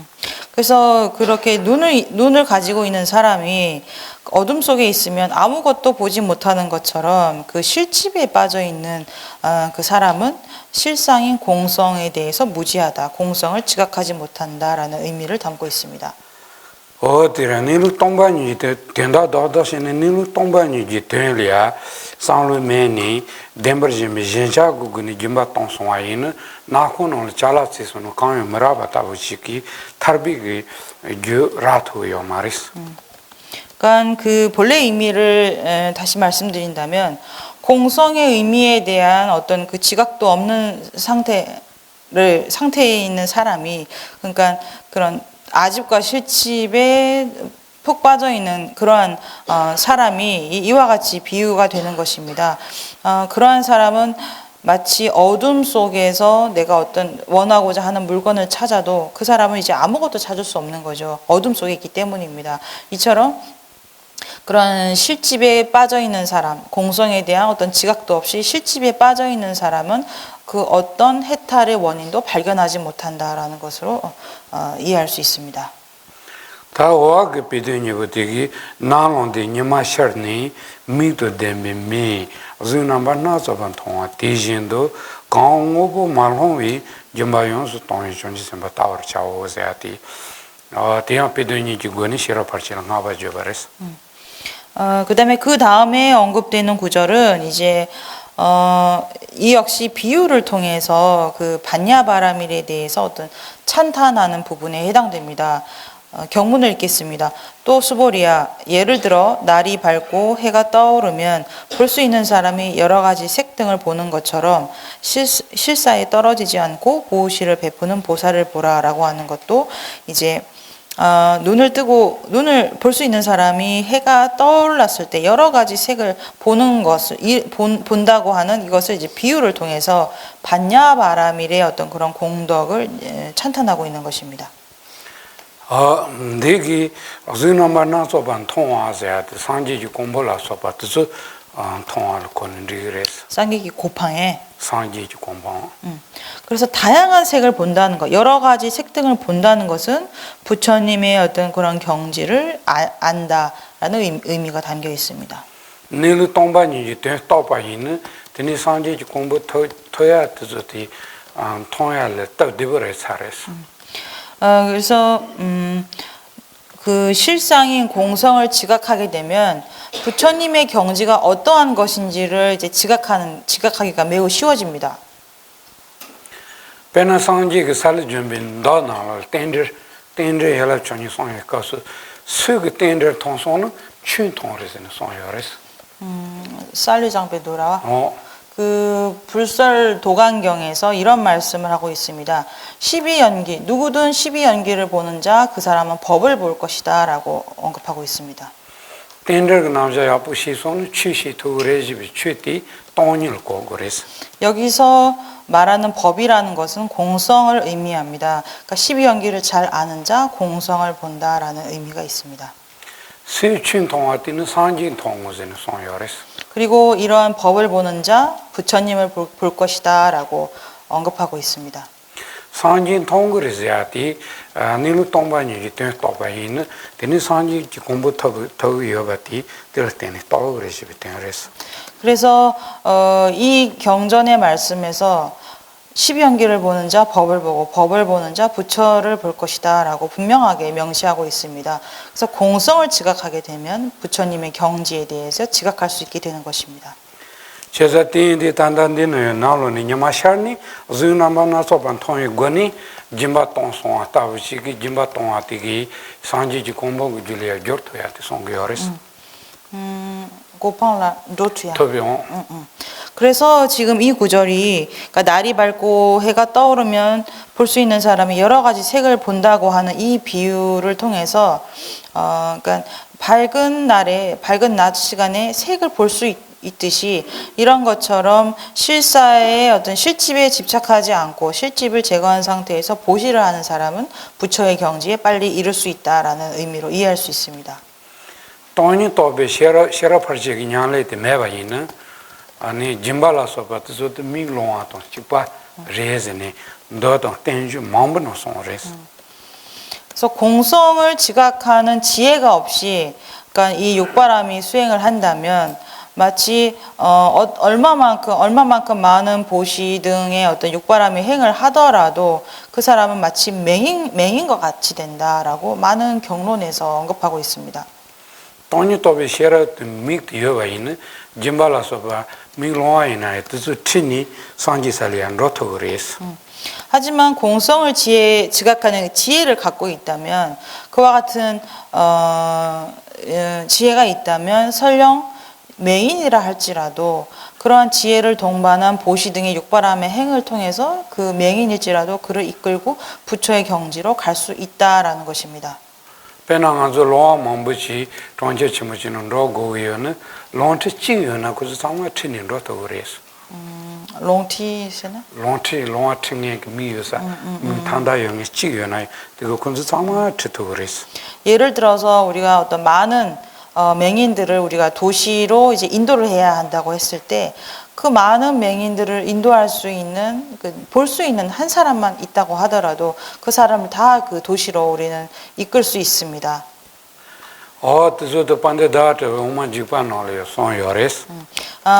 그래서 그렇게 눈을 가지고 있는 사람이 어둠 속에 있으면 아무것도 보지 못하는 것처럼 그 실집에 빠져 있는 그 사람은 실상인 공성에 대해서 무지하다, 공성을 지각하지 못한다라는 의미를 담고 있습니다. 어디라 니루 똥바니지때 된다 다다시는 니루 똥바니지때 리아 상루메니 덴버지미 젠자구그니 김바 똥송아이는 나코는 잘라치서는 강요 머라바타부시키 타르비기 주 라토요 마리스. 그러니까 그 본래 의미를 다시 말씀드린다면 공성의 의미에 대한 어떤 그 지각도 없는 상태에 있는 사람이, 그러니까 그런 아집과 실집에 푹 빠져 있는 그러한 사람이 이와 같이 비유가 되는 것입니다. 그러한 사람은 마치 어둠 속에서 내가 어떤 원하고자 하는 물건을 찾아도 그 사람은 이제 아무것도 찾을 수 없는 거죠. 어둠 속에 있기 때문입니다. 이처럼 그런 실집에 빠져 있는 사람, 공성에 대한 어떤 지각도 없이 실집에 빠져 있는 사람은 그 어떤 해탈의 원인도 발견하지 못한다라는 것으로 이해할 수 있습니다. 다와 그 비드니부티기 나론데 니마셔니 미도 데미미 주나바나서반 통화 디진도 강오고 말홍이 점바용수 통해준지 semba 타워 차오세아티 대한 비드니기 고니 싫어 par치랑 나바죠 버렸어. 그다음에 그 다음에 언급되는 구절은 이제 이 역시 비유를 통해서 그 반야바라밀에 대해서 어떤 찬탄하는 부분에 해당됩니다. 경문을 읽겠습니다. 또 수보리야, 예를 들어 날이 밝고 해가 떠오르면 볼 수 있는 사람이 여러 가지 색등을 보는 것처럼 실사에 떨어지지 않고 보호시를 베푸는 보살을 보라라고 하는 것도 이제 눈을 볼 수 있는 사람이 해가 떠올랐을 때 여러 가지 색을 보는 것을 본다고 하는 이것을 이제 비유를 통해서 반야바라밀의 어떤 그런 공덕을 찬탄하고 있는 것입니다. 내기 주나바나서반 통화세아 상지지 공부라서바도 통화를 거는 리그레스. 쌍기기 고팡에 상지지 공방. 그래서 다양한 색을 본다는 것, 여러 가지 색등을 본다는 것은 부처님의 어떤 그런 경지를 안다라는 의미가 담겨 있습니다. 니루 똥바니지 때 떠바이는 드니 상지지 공부 토야 뜻이 통야를 또 디버레 차레스. 그래서 그 실상인 공성을 지각하게 되면 부처님의 경지가 어떠한 것인지를 이제 지각하기가 매우 쉬워집니다. 배나 상지 그 살을 준비는 더 나올 텐더 해라 전이 송에 가서 수그 텐더 통송은 춘통으로서는 송여레스. 쌀류장배 돌아와. 그 불설 도간경에서 이런 말씀을 하고 있습니다. 12연기, 누구든 12연기를 보는 자 그 사람은 법을 볼 것이다 라고 언급하고 있습니다. 텐더가 남자 앞에 시선은 취시 도레지비 취티 돈을 고고레스. 여기서 말하는 법이라는 것은 공성을 의미합니다. 그러니까 12연기를 잘 아는 자 공성을 본다라는 의미가 있습니다. 세춘 통화티는 상진 통고제는 송여레스. 그리고 이러한 법을 보는 자 부처님을 볼 것이다 라고 언급하고 있습니다. 상진 통그레스야티 니루 똥바니지 때 떠바이는 드니 상지 공부 더 여바티 될 때는 떠그레시비 때레스. 그래서 이 경전의 말씀에서 12연기를 보는 자 법을 보고 법을 보는 자 부처를 볼 것이다 라고 분명하게 명시하고 있습니다. 그래서 공성을 지각하게 되면 부처님의 경지에 대해서 지각할 수 있게 되는 것입니다. 제자 때인데 단단되는 나로니 냐마샤니 주나마나 소반 통이 거니 짐바 통송 아타우시기 짐바 통아티기 산지지 공부 줄이야 겨토야티 송겨레스 고팡라 도트야. 토비온 그래서 지금 이 구절이 그러니까 날이 밝고 해가 떠오르면 볼 수 있는 사람이 여러 가지 색을 본다고 하는 이 비유를 통해서 그러니까 밝은 날에 밝은 낮 시간에 색을 볼 수 있듯이 이런 것처럼 실사의 어떤 실집에 집착하지 않고 실집을 제거한 상태에서 보시를 하는 사람은 부처의 경지에 빨리 이룰 수 있다라는 의미로 이해할 수 있습니다. 돈이 또베 셰라 퍼지기 냐레테 메바이는 아니 짐발라서 바트소트 미글롱아토 치파 레즈네 너도 텐주 맘브노 송레스 그래서 공성을 지각하는 지혜가 없이 그러니까 이 육바람이 수행을 한다면 마치 얼마만큼 많은 보시 등의 어떤 육바람이 행을 하더라도 그 사람은 마치 맹인 것 같이 된다라고 많은 경론에서 언급하고 있습니다. 돈이 또베 셰라 믹 여바이는 짐발라서 바 미글롱아이나 뜻을 티니 상지살리안 로토그레스 하지만 공성을 지각하는 지혜를 갖고 있다면 그와 같은 지혜가 있다면 설령 맹인이라 할지라도 그러한 지혜를 동반한 보시 등의 육바람의 행을 통해서 그 맹인일지라도 그를 이끌고 부처의 경지로 갈 수 있다라는 것입니다. 페나가조 로아 맘부치 tonche 치무치는 로고이어는 론트 찌요나 그저 상마 트닌 로토그레스 롱티세나? 론티 로아 트닝 미유사 탄다용이 찌요나 그거 그저 상마 트토그레스 예를 들어서 우리가 어떤 많은 맹인들을 우리가 도시로 이제 인도를 해야 한다고 했을 때 그 많은 맹인들을 인도할 수 있는 볼 수 있는 한 사람만 있다고 하더라도 그 사람을 다 그 도시로 우리는 이끌 수 있습니다. 뜻도 반대다트 오마지파노레 손요레스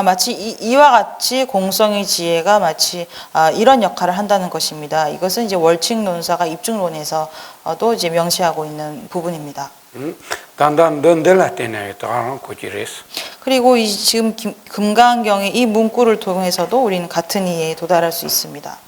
마치 이와 같이 공성의 지혜가 마치 이런 역할을 한다는 것입니다. 이것은 이제 월칙 논사가 입증론에서도 이제 명시하고 있는 부분입니다. 단단 던델라테네 따라 고지레스 그리고 지금 금강경의 이 문구를 통해서도 우리는 같은 이해에 도달할 수 있습니다.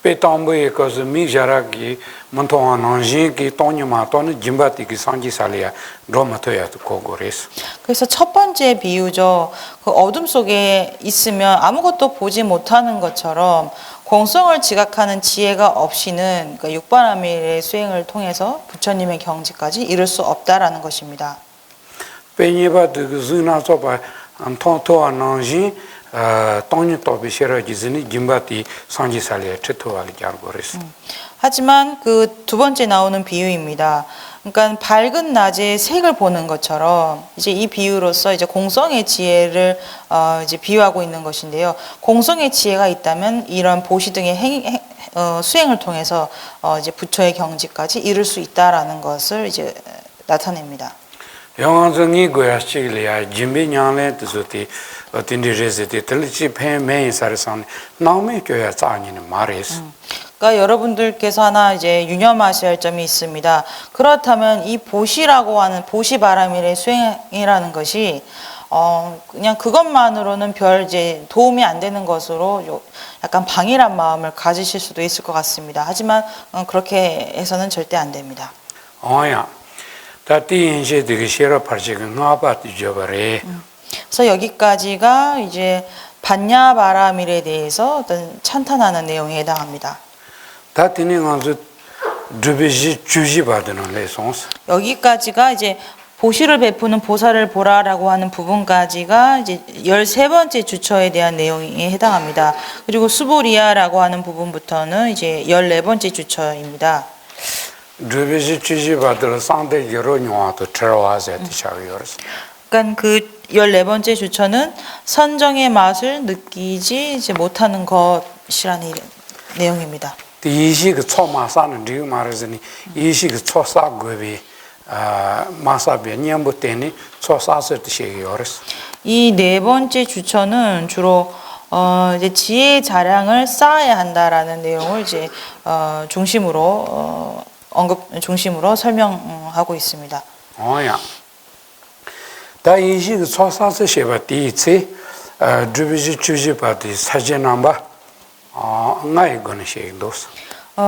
페tam부에 거스 미자라기 montoanon지기 토니마토는 짐바티기 상지살리아 로마토야도 고고레스 그래서 첫 번째 비유죠. 그 어둠 속에 있으면 아무것도 보지 못하는 것처럼 공성을 지각하는 지혜가 없이는 그 육바라밀의 수행을 통해서 부처님의 경지까지 이룰 수 없다라는 것입니다. 페니바드 주나소바 안토토안on지 돈이 또비시라지즈니 짐바티 상지살리아 트토알이 잘고레스 하지만 그 두 번째 나오는 비유입니다. 그러니까 밝은 낮에 색을 보는 것처럼 이제 이 비유로서 이제 공성의 지혜를 이제 비유하고 있는 것인데요. 공성의 지혜가 있다면 이런 보시 등의 수행을 통해서 이제 부처의 경지까지 이룰 수 있다라는 것을 이제 나타냅니다. 영원성이 고야시리아 짐비냐레 뜻이 어딘디레스티 틀리치 페메이 사르산 나오메 교야 짜니는 말이스. 그러니까 여러분들께서 하나 이제 유념하셔야 할 점이 있습니다. 그렇다면 이 보시라고 하는 보시바라밀의 수행이라는 것이 그냥 그것만으로는 별 이제 도움이 안 되는 것으로 약간 방일한 마음을 가지실 수도 있을 것 같습니다. 하지만 그렇게 해서는 절대 안 됩니다. 어야. 다티 이제 되게 싫어 파지가 나바티 줘버래. 그래서 여기까지가 이제 반야바라밀에 대해서 어떤 찬탄하는 내용에 해당합니다. 다티는 아주 드비지 주지 받는 레슨스. 여기까지가 이제 보시를 베푸는 보살을 보라라고 하는 부분까지가 이제 13번째 주처에 대한 내용에 해당합니다. 그리고 수보리아라고 하는 부분부터는 이제 14번째 주처입니다. 드비지 주지 받을 상대 여러 녀와도 들어와서 티샤기어스. 그러니까 그 14번째 주처는 선정의 맛을 느끼지 이제 못하는 것이라는 내용입니다. 이시 그 초마사는 리그 말하자니 이시 그 초사고비 마사비 냠부 때니 초사서 뜻이기어스. 이 네 번째 주처는 주로 이제 지혜 자량을 쌓아야 한다라는 내용을 이제 중심으로 설명하고 있습니다. 어야. 다 이시 그 초사서 쉐바 디치 드비지 추지 파티 사진 넘버 나이 거는 시도스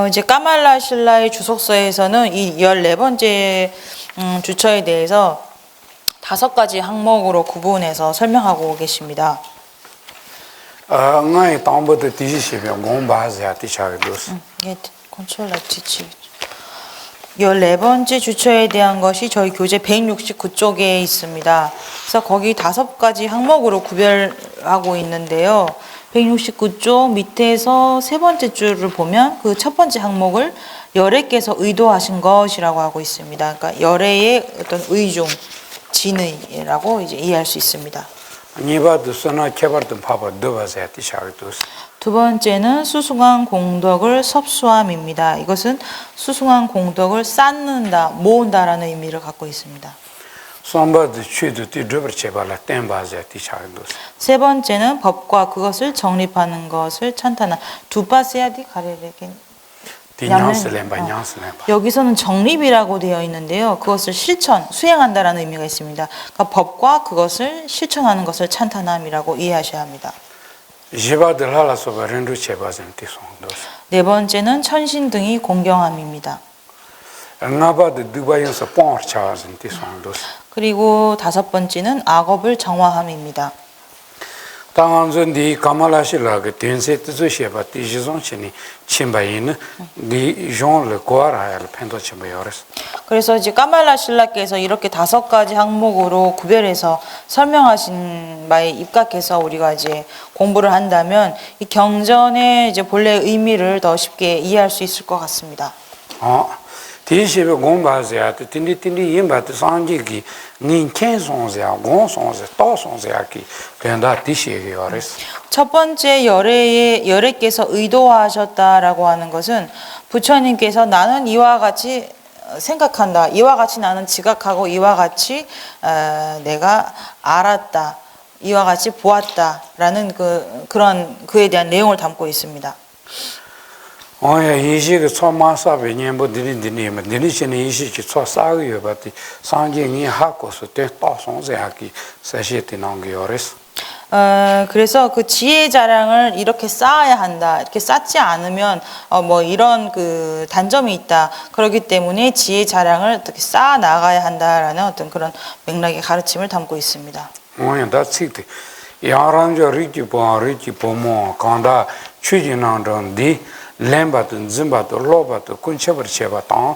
이제 까말라 신라의 주석서에서는 이 14번째 주처에 대해서 5가지 항목으로 구분해서 설명하고 계십니다. 나이 땅부터 뒤지시면 공부하셔야 되시도스 이게 컨트롤 지치 14번째 주처에 대한 것이 저희 교재 169쪽에 있습니다. 그래서 거기 5가지 항목으로 구별하고 있는데요. 169쪽 밑에서 3번째 줄을 보면 그 첫 번째 항목을 열애께서 의도하신 것이라고 하고 있습니다. 그러니까 열애의 어떤 의중, 진의라고 이제 이해할 수 있습니다. 니바도 소나 개발도 봐봐 넣어서야 되시도스 두 번째는 수승한 공덕을 섭수함입니다. 이것은 수승한 공덕을 쌓는다, 모은다라는 의미를 갖고 있습니다. 선바도 취도 뒤집어 제발라 땜바자 뒤차도스 세 번째는 법과 그것을 정립하는 것을 찬탄한 두바세야디 가레레게 여기서는 정립이라고 되어 있는데요. 그것을 수행한다라는 의미가 있습니다. 그러니까 법과 그것을 실천하는 것을 찬탄함이라고 이해하셔야 합니다. 네 번째는 천신 등이 공경함입니다. 그리고 5번째는 악업을 정화함입니다. 당한전디 까말라실라게 된세트조시바 디지존치니 침바이는 디 존을 고아라를 펜도치바요레스. 그래서 이제 까말라 신라께서 이렇게 5가지 항목으로 구별해서 설명하신 바에 입각해서 우리가 이제 공부를 한다면 이 경전의 이제 본래 의미를 더 쉽게 이해할 수 있을 것 같습니다. 디시베 공바세야 틴디틴디 임바트 상지기 닌켄송세야 공송세 또송세야기 된다 디시게요레스. 첫 번째 열애께서 의도하셨다라고 하는 것은 부처님께서 나는 이와 같이 생각한다. 이와 같이 나는 지각하고 이와 같이 내가 알았다. 이와 같이 보았다라는 그런 그에 대한 내용을 담고 있습니다. 이시가 초마사베 년부 드린드니면 드리시는 이시기 초사고요 바티 상경이 하고서 때 또송세하기 사시티 나온게요레스. 그래서 그 지혜 자랑을 이렇게 쌓아야 한다. 이렇게 쌓지 않으면 뭐 이런 그 단점이 있다. 그렇기 때문에 지혜 자랑을 어떻게 쌓아 나가야 한다라는 어떤 그런 맥락의 가르침을 담고 있습니다. 다치티 야란저 리치 보모 간다 취진한던디 렘바든 짐바도 로바도 군체버 체바탄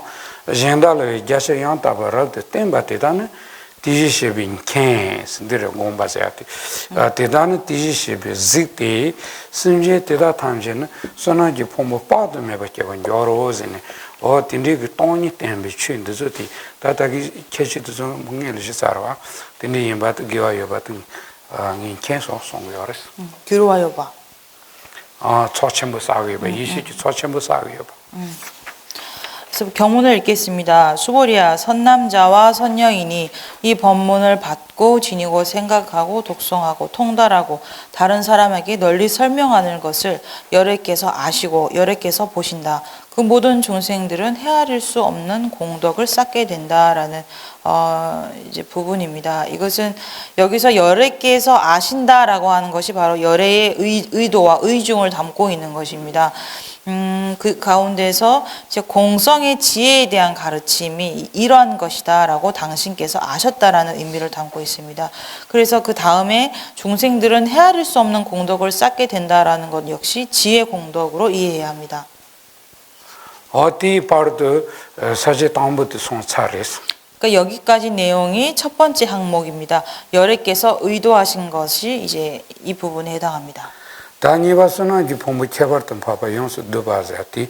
젠달의 자세양타바라도 템바테다는 디지시빈 캔스 데르 공바세아티 데다는 디지시비 지티 심제 데다 탐제는 소나지 폼보 파도메바케반 여로즈네 틴디기 토니 템비 춘드즈티 다다기 케치도 좀 뭉엘시 사라와 틴디 임바트 기와요바트 닌 캔소 송요레스 규로와요바 초첨부 싸고요바 이시지 초첨부 싸고요바. 그래서 경문을 읽겠습니다. 수보리야, 선남자와 선녀인이 이 법문을 받고 지니고 생각하고 독송하고 통달하고 다른 사람에게 널리 설명하는 것을 열애께서 아시고 열애께서 보신다. 그 모든 중생들은 헤아릴 수 없는 공덕을 쌓게 된다라는 이제 부분입니다. 이것은 여기서 열애께서 아신다라고 하는 것이 바로 열애의 의도와 의중을 담고 있는 것입니다. 그 가운데서 이제 공성의 지혜에 대한 가르침이 이러한 것이다라고 당신께서 아셨다라는 의미를 담고 있습니다. 그래서 그 다음에 중생들은 헤아릴 수 없는 공덕을 쌓게 된다라는 것 역시 지혜 공덕으로 이해해야 합니다. 어디 파르도 사제 담부터 송차레스. 그러니까 여기까지 내용이 첫 번째 항목입니다. 열애께서 의도하신 것이 이제 이 부분에 해당합니다. 다니바스나 지 폼부 체버던 파파 용수 두바자티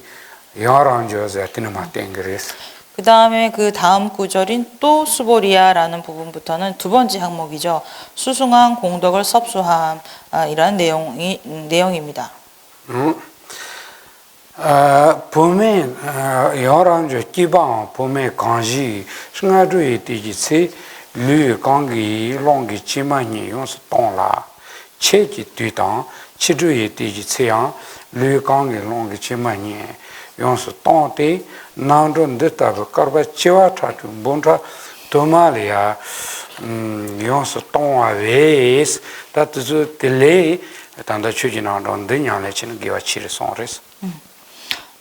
야란저자티는 마땡그레스. 그 다음에 그 다음 구절인 또 수보리아라는 부분부터는 두 번째 항목이죠. 수승한 공덕을 섭수함 이라는 내용입니다. 보면 야란저 기방 보면 강지 승하주의 디지세 류 강기 롱기 지만이 용수 동라 체지 뒤당 치주의 디지세양 류강의 롱기 지만이 용수 동대 난존 데타가 거바 치와 차주 본자 도마리아 용서 동화 외스 다트즈 딜레이 단다 추진하던 등양에 치는 기와 치를 송레스.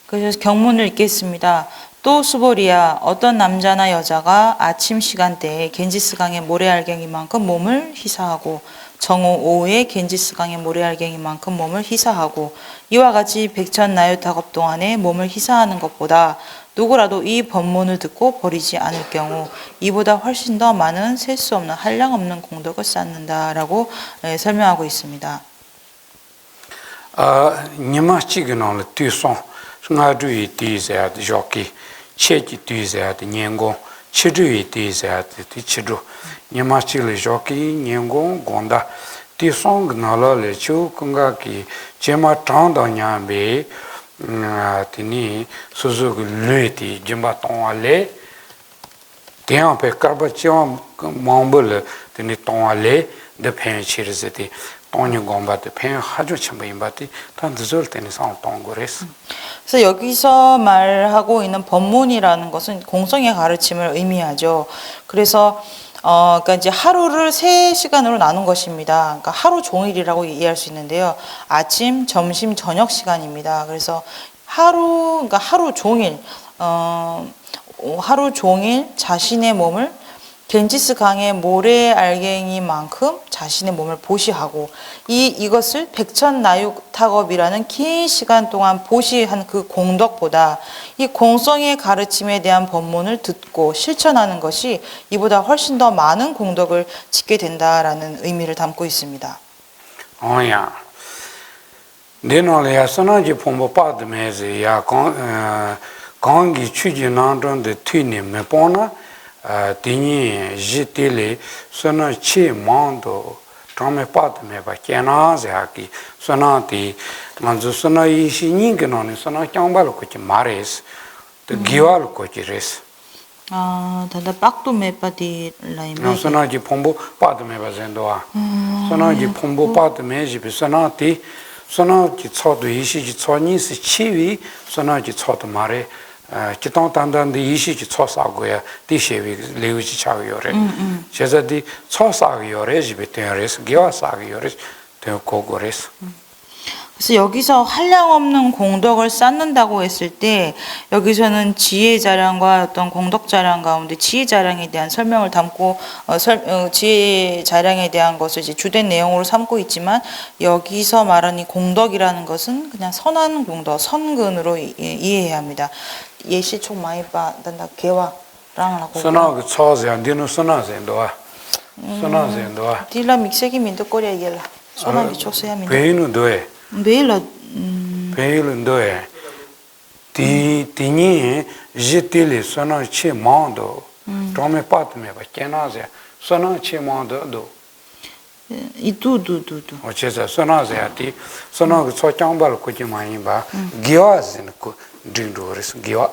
그래서 경문을 읽겠습니다. 또 수보리야 어떤 남자나 여자가 아침 시간대에 겐지스강의 모래알갱이만큼 몸을 희사하고 정오 오후에 겐지스강의 모래알갱이만큼 몸을 희사하고 이와 같이 백천나유타급 동안에 몸을 희사하는 것보다 누구라도 이 법문을 듣고 버리지 않을 경우 이보다 훨씬 더 많은 셀 수 없는 한량없는 공덕을 쌓는다라고 설명하고 있습니다. 니마치기는 뒤송 승아주의 뒤에야 저기 체지 뒤에야 년공 치주의 뒤에야 뒤치주 니마치를 저기 년공 공다 뒤송 나라를 주 건가기 제마 장도냐베 티니 수수그 르티 짐바 동알레 대한페 카바치온 몽볼 티니 동알레 데펜치르세티 동년 공바데 펜 하주 첨부인바티 단드절 때니 상 동고레스. 그래서 여기서 말하고 있는 법문이라는 것은 공성의 가르침을 의미하죠. 그래서 그러니까 이제 하루를 3시간으로 나눈 것입니다. 그러니까 하루 종일이라고 이해할 수 있는데요. 아침, 점심, 저녁 시간입니다. 그래서 그러니까 하루 종일 자신의 몸을 겐지스 강의 모래알갱이만큼 자신의 몸을 보시하고 이것을 백천나육탁업이라는 긴 시간 동안 보시한 그 공덕보다 이 공성의 가르침에 대한 법문을 듣고 실천하는 것이 이보다 훨씬 더 많은 공덕을 짓게 된다라는 의미를 담고 있습니다. 어야. 내놓을래야 선하지 본부 받으면서 야 강기 추진하던데 튀니 몇 번나 디니 지텔리 선아 치만도 처음에 빠드메 바케나세 하기 선아티 만주 선아 이시니게노니 선아 짱발로 거치 마레스 또 기와로 거치레스 단다 빡도 메빠디 라이메 선아지 본부 빠드메 바젠도아 선아지 본부 빠드메 집에 선아티 선아지 초도 이시지 초니스 치위 선아지 초도 마레 기타 단단데 이시지 초사고야 디셰위 레우지 차고요래 제자디 초사고요래 집에 때레스 기와사고요래 되고고레스. 그래서 여기서 한량없는 공덕을 쌓는다고 했을 때 여기서는 지혜 자량과 어떤 공덕 자량 가운데 지혜 자량에 대한 설명을 담고 지혜 자량에 대한 것을 이제 주된 내용으로 삼고 있지만 여기서 말하는 이 공덕이라는 것은 그냥 선한 공덕, 선근으로 이해해야 합니다. 예시 총 많이 받는다 개와랑라고. 선하고 초세야 디는 선하세도아. 선하세도아. 딜라 믹세기 민도 꼬리야 이게라. 선하기 초세야 민도. 베이는 도에. 베일라 베일은 도에. 디니 지텔리 선하 치만도 처음에 빠드메 바케나세 선하 치만도도 이두두두두. 어째서 선하세야티 선하고 초짱발 거지 많이 봐. 기와스는 그 딩도레스 기와.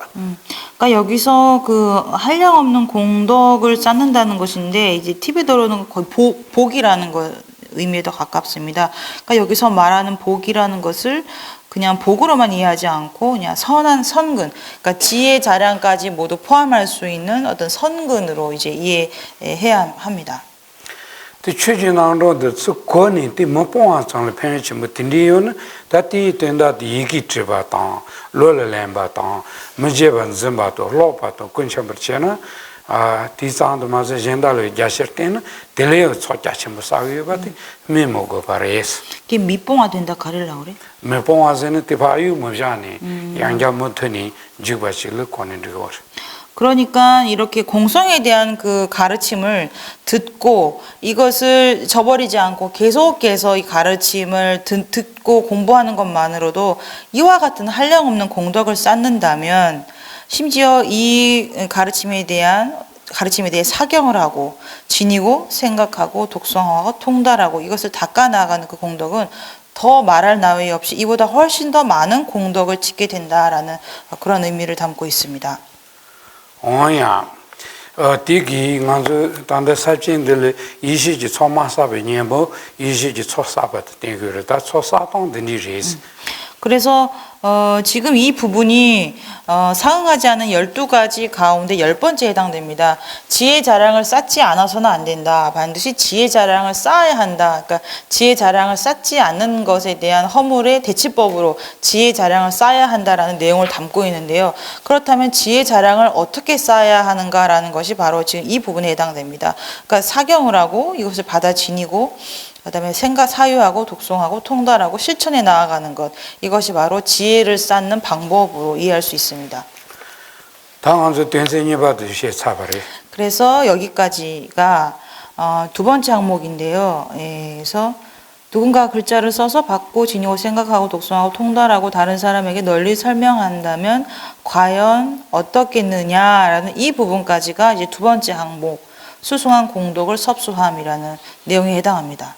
그러니까 여기서 그 한량없는 공덕을 쌓는다는 것인데 이제 티베더로는 거의 복이라는 거 의미에 더 가깝습니다. 그러니까 여기서 말하는 복이라는 것을 그냥 복으로만 이해하지 않고 그냥 선한 선근, 그러니까 지혜 자량까지 모두 포함할 수 있는 어떤 선근으로 이제 이해해야 합니다. 최진앙도 권이 띠모뽕아창을 편치 못인디요는 다티 된다디 얘기 들바다 로레렘바다 문제반 점바도 로바도 근처버잖아 디상도 맞아 젠달로 야셔때는 델레어 초짜침 사위바티 메모고 바레스 이게 밑봉화 된다 가릴라 그래? 메뽕아세는 티바유 뭐자니 양자 못하니 지바실을 권는데요. 그러니까 이렇게 공성에 대한 그 가르침을 듣고 이것을 저버리지 않고 계속해서 이 가르침을 듣고 공부하는 것만으로도 이와 같은 한량없는 공덕을 쌓는다면 심지어 이 가르침에 대해 사경을 하고 지니고 생각하고 독성하고 통달하고 이것을 닦아나가는 그 공덕은 더 말할 나위 없이 이보다 훨씬 더 많은 공덕을 짓게 된다라는 그런 의미를 담고 있습니다. 오야 디기 간주 단데 사진들 이시지 초마사베 녀보 이시지 초사바트 땡그르다 초사동 드니리스 그래서 지금 이 부분이 상응하지 않은 12가지 가운데 10번째에 해당됩니다. 지혜 자랑을 쌓지 않아서는 안 된다. 반드시 지혜 자랑을 쌓아야 한다. 그러니까 지혜 자랑을 쌓지 않는 것에 대한 허물의 대치법으로 지혜 자랑을 쌓아야 한다라는 내용을 담고 있는데요. 그렇다면 지혜 자랑을 어떻게 쌓아야 하는가라는 것이 바로 지금 이 부분에 해당됩니다. 그러니까 사경을 하고 이것을 받아 지니고 그다음에 생각 사유하고 독송하고 통달하고 실천에 나아가는 것, 이것이 바로 지혜를 쌓는 방법으로 이해할 수 있습니다. 당한서 된생이 받으시 차바리. 그래서 여기까지가 두 번째 항목인데요. 그래서 누군가 글자를 써서 받고 지니고 생각하고 독송하고 통달하고 다른 사람에게 널리 설명한다면 과연 어떻겠느냐라는 이 부분까지가 이제 두 번째 항목, 수승한 공덕을 섭수함이라는 내용에 해당합니다.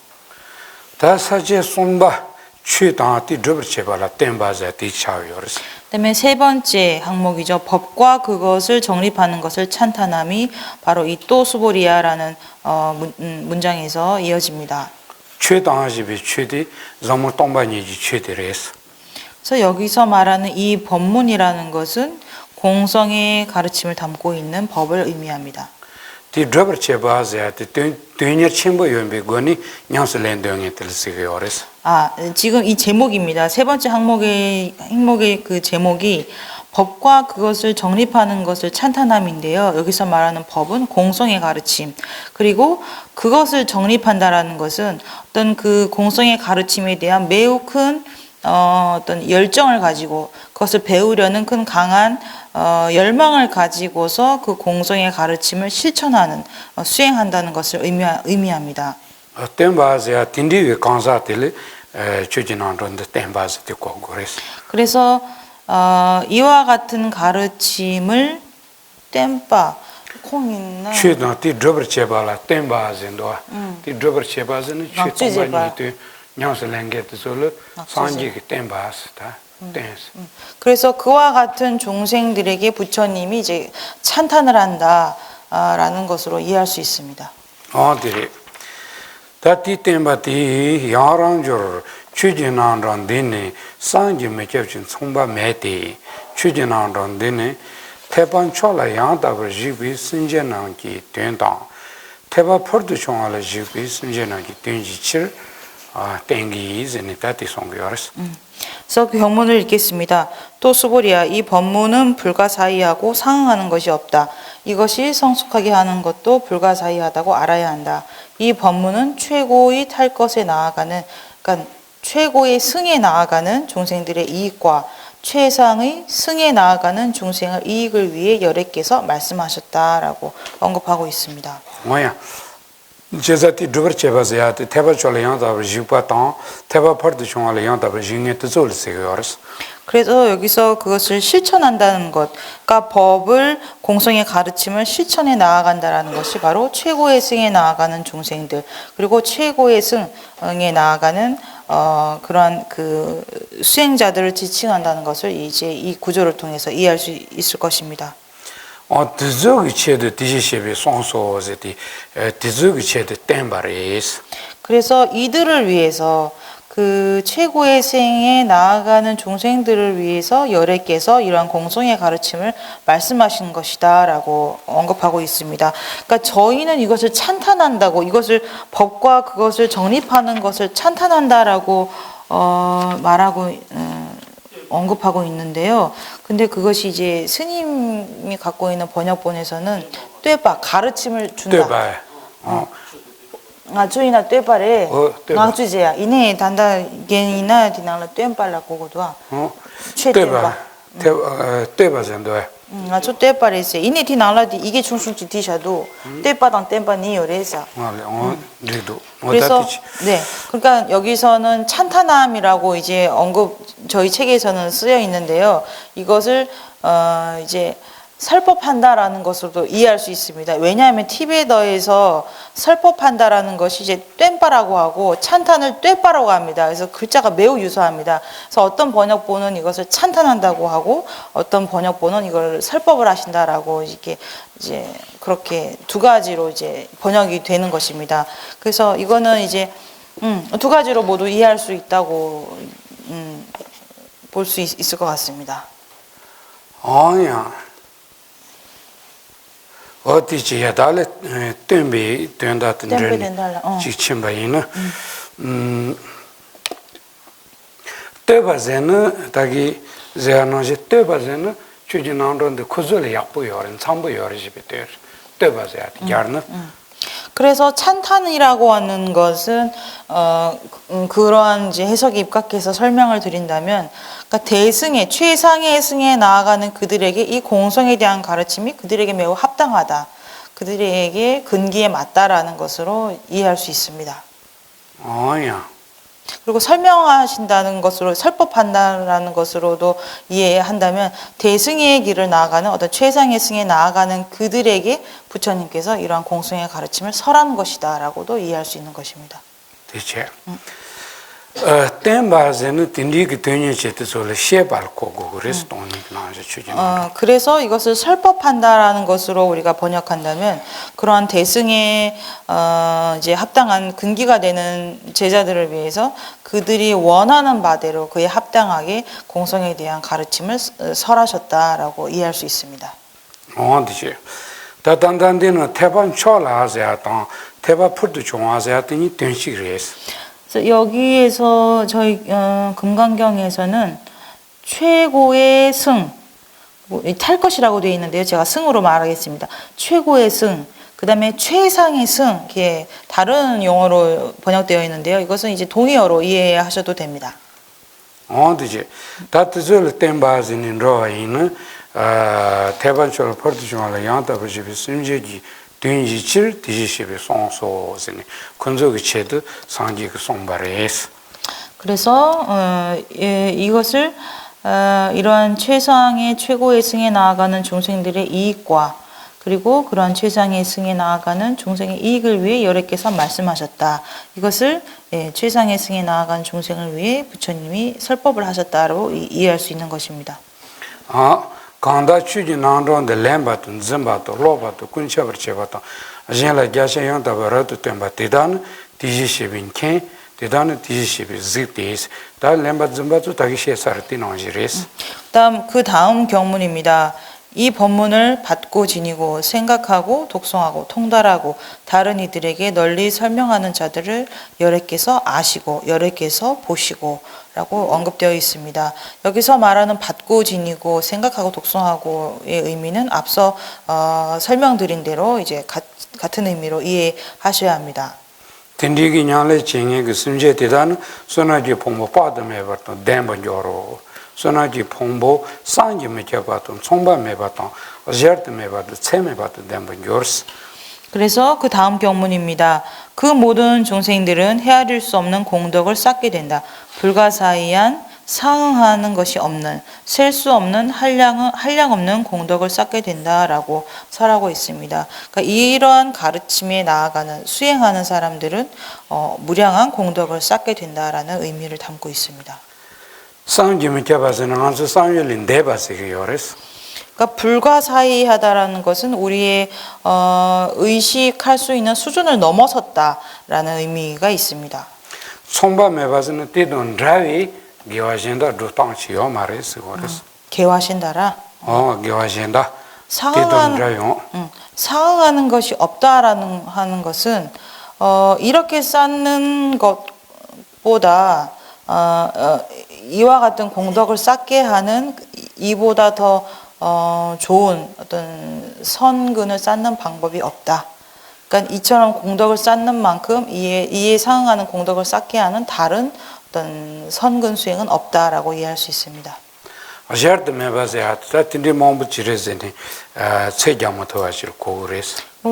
다 사제 손바 취당티 드버체발라 템바자티 차요르스. 그다음에 세 번째 항목이죠. 법과 그것을 정립하는 것을 찬탄함이 바로 이 또 수보리아라는 문장에서 이어집니다. 취당하지비 취디 자무 똥바니지 취디레스. 그래서 여기서 말하는 이 법문이라는 것은 공성의 가르침을 담고 있는 법을 의미합니다. 티 드버체바자티 되녀 침보 요비 고니 냥슬렌동에 틀시게요레스. 지금 이 제목입니다. 세 번째 항목의 그 제목이 법과 그것을 정립하는 것을 찬탄함인데요. 여기서 말하는 법은 공성의 가르침, 그리고 그것을 정립한다라는 것은 어떤 그 공성의 가르침에 대한 매우 큰 어떤 열정을 가지고 그것을 배우려는 큰 강한 열망을 가지고서 그 공성의 가르침을 실천하는 수행한다는 것을 의미합니다. 템바자 틴디위 강사텔 추진한런데 템바자티 고고레스. 그래서 이와 같은 가르침을 땜바 콩있나 취당 티 드버체발라 템바진도 티 드버체바즈는 취동바니테 냥슬랭게트솔 산지기 템바스다. 댄스. 그래서 그와 같은 종생들에게 부처님이 이제 찬탄을 한다라는 것으로 이해할 수 있습니다. 어디 다티 템바티 야랑저 추진한런 데네 산지 메쳄친 송바 메티 추진한런 데네 태반 촐라 양다버 지비 신제나기 된다 태바 퍼드 총알라 지비 신제나기 된지칠 땡기 이즈니 다티 송겨스. 그래서 그 경문을 읽겠습니다. 또 수보리아, 이 법문은 불가사의하고 상응하는 것이 없다. 이것이 성숙하게 하는 것도 불가사의하다고 알아야 한다. 이 법문은 최고의 탈 것에 나아가는, 그러니까 최고의 승에 나아가는 종생들의 이익과 최상의 승에 나아가는 중생의 이익을 위해 여래께서 말씀하셨다라고 언급하고 있습니다. 뭐야? 제자티 드버체바자야 태바촐라 양다버 지파탄 태바 퍼드 총알라 양다버 징에 뜻올세요르스. 그래서 여기서 그것을 실천한다는 것, 그러니까 법을 공성의 가르침을 실천해 나아간다라는 것이 바로 최고의 승에 나아가는 중생들, 그리고 최고의 승에 나아가는 그러한 그 수행자들을 지칭한다는 것을 이제 이 구조를 통해서 이해할 수 있을 것입니다. 드즈기 체드 디시셰비 송소제티 드즈기 체드 템바레스. 그래서 이들을 위해서 그 최고의 생에 나아가는 종생들을 위해서 여래께서 이러한 공성의 가르침을 말씀하신 것이다라고 언급하고 있습니다. 그러니까 저희는 이것을 찬탄한다고, 이것을 법과 그것을 정립하는 것을 찬탄한다라고 말하고 언급하고 있는데요. 근데 그것이 이제 스님이 갖고 있는 번역본에서는 떼바 가르침을 준다. 저희나 떼바래. 나주제야. 이네 단다겐이나 디나라 떼발라 고고도아. 최떼바. 떼바젠도. 저 떼바래세. 이네 디나라디 이게 중순지 디샤도 떼바당 떼바니 요래서. 그래서 네. 그러니까 여기서는 찬탄함이라고 이제 저희 책에서는 쓰여 있는데요. 이것을 이제 설법한다라는 것으로도 이해할 수 있습니다. 왜냐하면 티베더에서 설법한다라는 것이 이제 뗀바라고 하고 찬탄을 뗀바라고 합니다. 그래서 글자가 매우 유사합니다. 그래서 어떤 번역본은 이것을 찬탄한다고 하고 어떤 번역본은 이걸 설법을 하신다라고 이렇게 이제 그렇게 두 가지로 이제 번역이 되는 것입니다. 그래서 이거는 이제 두 가지로 모두 이해할 수 있다고 볼 수 있을 것 같습니다. 아니야. 어디지야 달에 뜸비 된다던 땜비 된달라. 지침바이는 때바제는 다기 제안하지 때바제는 주진한런데 코즈를 약보여는 참보여를 집에 때바제야 야르는 그래서 찬탄이라고 하는 것은 그러한 이제 해석에 입각해서 설명을 드린다면, 그러니까 대승에 최상의 승에 나아가는 그들에게 이 공성에 대한 가르침이 그들에게 매우 합당하다, 그들에게 근기에 맞다라는 것으로 이해할 수 있습니다. 아니야. 그리고 설명하신다는 것으로, 설법한다라는 것으로도 이해한다면 대승의 길을 나아가는 어떤 최상의 승에 나아가는 그들에게 부처님께서 이러한 공성의 가르침을 설하는 것이다라고도 이해할 수 있는 것입니다. 대체 땜바제는 딘디기 되니체도 시에발코고 그래서 돈이 나와서 주진. 그래서 이것을 설법한다라는 것으로 우리가 번역한다면 그러한 대승에 이제 합당한 근기가 되는 제자들을 위해서 그들이 원하는 바대로 그에 합당하게 공성에 대한 가르침을 설하셨다라고 이해할 수 있습니다. 대체 다단단데는 태반 초라하세야던 태바 풀도 좋아하세야더니 된식이랬어. 그래서 여기에서 저희 금강경에서는 최고의 승, 탈 것이라고 되어 있는데요. 제가 승으로 말하겠습니다. 최고의 승, 그 다음에 최상의 승, 이게 다른 용어로 번역되어 있는데요. 이것은 이제 동의어로 이해하셔도 됩니다. 되지. 다트절 땜바즈는 로이는 태반초를 퍼드중얼 양다버집이 심지기 된지칠 디지십의 송소스니 군족의 체드 상지의 송바레스. 그래서 이것을 이러한 최상의 최고의 승에 나아가는 중생들의 이익과 그리고 그러한 최상의 승에 나아가는 중생의 이익을 위해 여러께서 말씀하셨다. 이것을 최상의 승에 나아가는 중생을 위해 부처님이 설법을 하셨다고 이해할 수 있는 것입니다. 간다 추지 난론데 렘바도 즘바도 로바도 군체버 제바도 아젠라 갸샤양다 버라도 템바 대단 디지시빈케 대단은 디지시비 즈티스 다 렘바 즘바도 다기시에 사르티노지레스. 그 다음 경문입니다. 이 법문을 받고 지니고 생각하고 독송하고 통달하고 다른 이들에게 널리 설명하는 자들을 여러께서 아시고 여러께서 보시고 라고 언급되어 있습니다. 여기서 말하는 받고 지니고 생각하고 독송하고의 의미는 앞서 설명드린 대로 이제 같은 의미로 이해하셔야 합니다. 딘디기 냥레 쟁에 그 심제 대단 소나지 봉보 빠드메 버던 댐번조로 소나지 봉보 상지메 잡았던 총바메 봤던 어저트메 봤던 체메 봤던 댐번조스. 그래서 그 다음 경문입니다. 그 모든 중생들은 헤아릴 수 없는 공덕을 쌓게 된다. 불가사의한 상응하는 것이 없는, 셀 수 없는 한량 없는 공덕을 쌓게 된다라고 설하고 있습니다. 그러니까 이러한 가르침에 나아가는, 수행하는 사람들은 무량한 공덕을 쌓게 된다라는 의미를 담고 있습니다. 상지메 잡아서는 한수 상열인 대바세게 요레스. 그러니까 불가사의하다라는 것은 우리의 의식할 수 있는 수준을 넘어섰다라는 의미가 있습니다. 총바메 봐서는 띠돈 드라위 기와신다 루땅치요 말레스 고레스. 개화신다라. 기와신다. 상응하는 것이 없다라는 하는 것은 이렇게 쌓는 것보다 이와 같은 공덕을 쌓게 하는 이보다 더 좋은 어떤 선근을 쌓는 방법이 없다. 그러니까 이처럼 공덕을 쌓는 만큼 이에 상응하는 공덕을 쌓게 하는 다른 어떤 선근 수행은 없다라고 이해할 수 있습니다. 그리고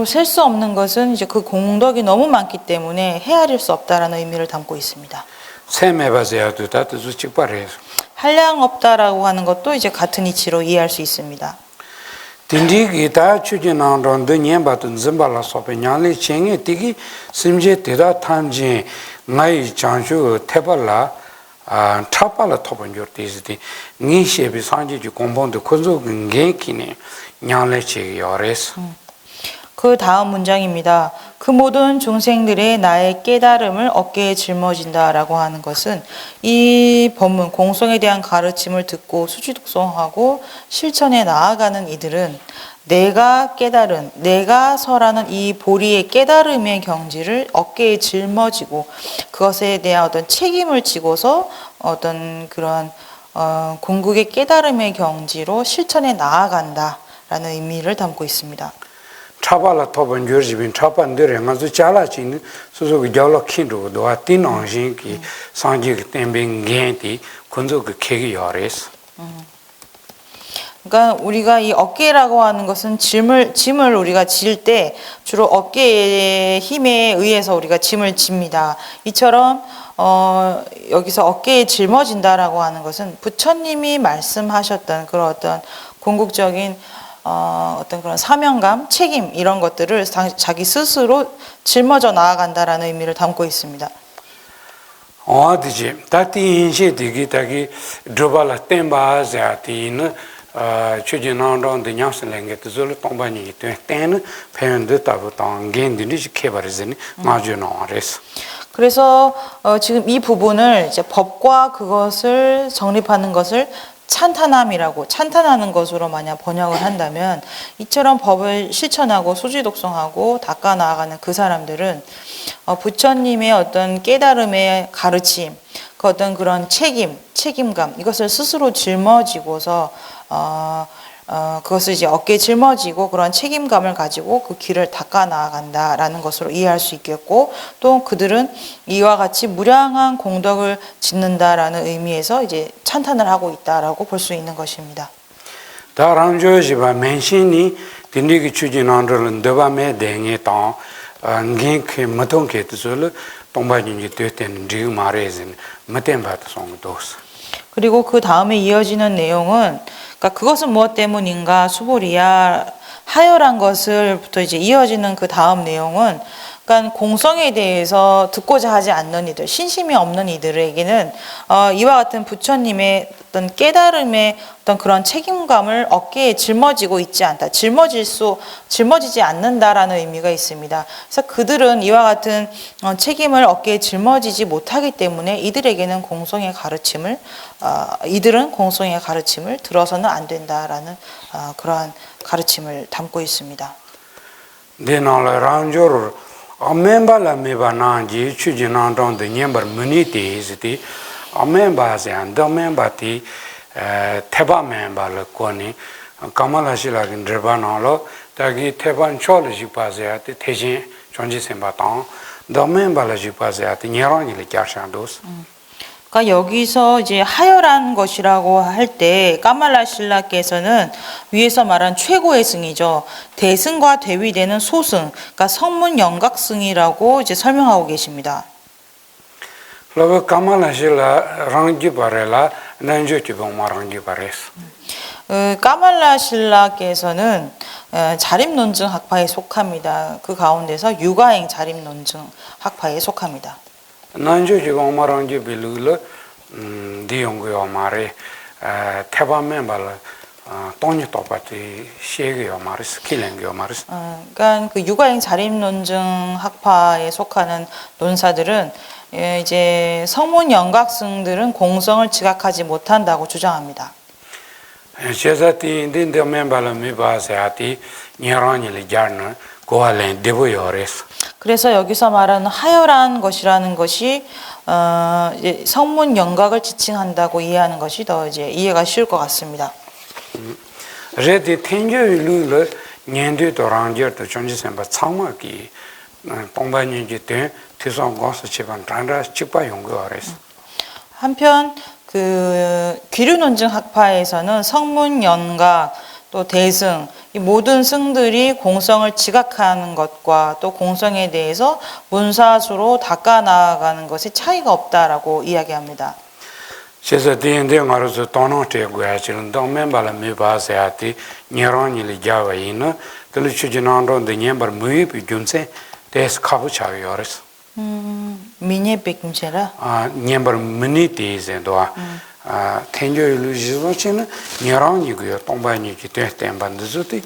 셀 수 없는 것은 이제 그 공덕이 너무 많기 때문에 헤아릴 수 없다라는 의미를 담고 있습니다. 한량 없다라고 하는 것도 이제 같은 이치로 이해할 수 있습니다. 딘디기다 추진한론도 년바도 즘발라 소페냐리 쟁에 티기 심제 대다 탄지 나이 장주 태발라 차팔라 토번ጆ 티스디 니셰비 상지지 공본도 코조 근게키네 냐레치 요레스. 그 다음 문장입니다. 그 모든 중생들의 나의 깨달음을 어깨에 짊어진다라고 하는 것은 이 법문 공성에 대한 가르침을 듣고 수지독성하고 실천에 나아가는 이들은 내가 깨달은, 내가 설하는 이 보리의 깨달음의 경지를 어깨에 짊어지고 그것에 대한 어떤 책임을 지고서 어떤 그런 궁극의 깨달음의 경지로 실천에 나아간다라는 의미를 담고 있습니다. 차발라 토번 조르지빈 차반들에 가서 잘라지는 소소기 겨울로 킨도 도와 띵앙신기 상지기 땜뱅 겐티 군조 그 계기 열했어. 그러니까 우리가 이 어깨라고 하는 것은 짐을 우리가 질 때 주로 어깨의 힘에 의해서 우리가 짐을 집니다. 이처럼 여기서 어깨에 짊어진다라고 하는 것은 부처님이 말씀하셨던 그런 어떤 궁극적인 어떤 그런 사명감, 책임 이런 것들을 자기 스스로 짊어져 나아간다라는 의미를 담고 있습니다. 어디지? 다티 인시 되기 다기 드발라 템바자티는 추진한던 냐슬랭게 뜻을 동반이 때는 배운데 따부터 겐디니 케바르즈니 나주노레스. 그래서 지금 이 부분을 이제 법과 그것을 정립하는 것을 찬탄하는 것으로 만약 번역을 한다면 이처럼 법을 실천하고 수지독성하고 닦아 나아가는 그 사람들은 부처님의 어떤 깨달음의 가르침, 그 어떤 그런 책임감 이것을 스스로 짊어지고서 그것을 이제 어깨에 짊어지고 그런 책임감을 가지고 그 길을 닦아 나아간다라는 것으로 이해할 수 있겠고 또 그들은 이와 같이 무량한 공덕을 짓는다라는 의미에서 이제 찬탄을 하고 있다라고 볼 수 있는 것입니다. 다람조지바 멘신이 딘디기 추진한들은 더밤에 댕에 땅 안긴케 못통케 뜻을 동바진지 되는 지금 말해진 못된바도 송도스. 그리고 그 다음에 이어지는 내용은 그러니까 그것은 무엇 때문인가 수보리야 하열한 것을부터 이제 이어지는 그 다음 내용은 그러니까 공성에 대해서 듣고자 하지 않는 이들, 신심이 없는 이들에게는 이와 같은 부처님의 어떤 깨달음의 어떤 그런 책임감을 어깨에 짊어지고 있지 않다. 짊어지지 않는다라는 의미가 있습니다. 그래서 그들은 이와 같은 책임을 어깨에 짊어지지 못하기 때문에 이들은 공성의 가르침을 들어서는 안 된다라는 그러한 가르침을 담고 있습니다. Amemba mebananji chujinandon de nyembar muniti isiti amemba se andamemba ti teba memba le koni kamala shila kin drebanalo tagi teban choloji paseati tejin chonji sembatan damemba la ji paseati nyerangi le kyashandos. 그러니까 여기서 이제 하열한 것이라고 할 때 까말라실라께서는 위에서 말한 최고의 승이죠. 대승과 대위되는 소승, 그러니까 성문 영각승이라고 이제 설명하고 계십니다. 그리고 까말라실라 랑지 바레라 난주치 봉마 랑지 바레스. 까말라실라께서는 자립논증 학파에 속합니다. 그 가운데서 육아행 자립논증 학파에 속합니다. 난주지 봉마랑지 빌루르 디용고요 마레 태바멤발 돈이 똑같이 시에게요 마르스 킬랭게요 마르스. 그러니까 그 육아행 자립논증 학파에 속하는 논사들은 이제 성문 영각승들은 공성을 지각하지 못한다고 주장합니다. 제자티 인딘데 멤발을 미바세아티 니라니를 자르는 고알렌 데보요레스. 그래서 여기서 말하는 하열한 것이라는 것이 성문 영각을 지칭한다고 이해하는 것이 더 이제 이해가 쉬울 것 같습니다. 레디 텐저일루르 년대 도랑저도 전지선바 창마기 동반인지 때 대성고서 지방 단라 직바 연구하래서. 한편 그 귀류논증 학파에서는 성문 영각 또 대승 이 모든 승들이 공성을 지각하는 것과 또 공성에 대해서 문사수로 닦아 나아가는 것에 차이가 없다라고 이야기합니다. 그래서 대인대 말해서 돈한테 구하지는 동면발을 미바세아티 니런이리 자와이는 들추지난도 되냐버 무입이 준세 데스 카부차요레스. 미니백금체라. 니버 미니티제도아 텐조 일루지노치는 니런이고요. 동반이기 때문에 반드시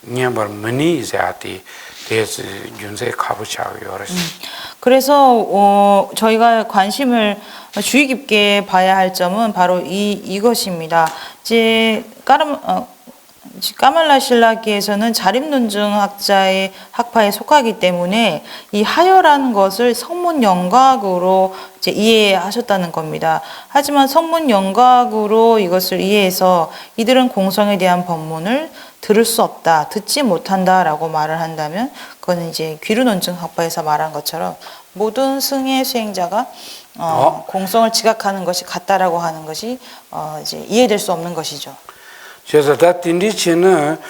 냠버 머니 자티 대스 윤세 가부차고 요레스 그래서 저희가 관심을 주의 깊게 봐야 할 점은 바로 이것입니다. 이제 까말라 신라기에서는 자립논증학자의 학파에 속하기 때문에 이 하여라는 것을 성문 영각으로 이제 이해하셨다는 겁니다. 하지만 성문 영각으로 이것을 이해해서 이들은 공성에 대한 법문을 들을 수 없다, 듣지 못한다라고 말을 한다면 그거는 이제 귀루논증학파에서 말한 것처럼 모든 승의 수행자가 공성을 지각하는 것이 같다라고 하는 것이 이제 이해될 수 없는 것이죠. 그래서 다 딘디치는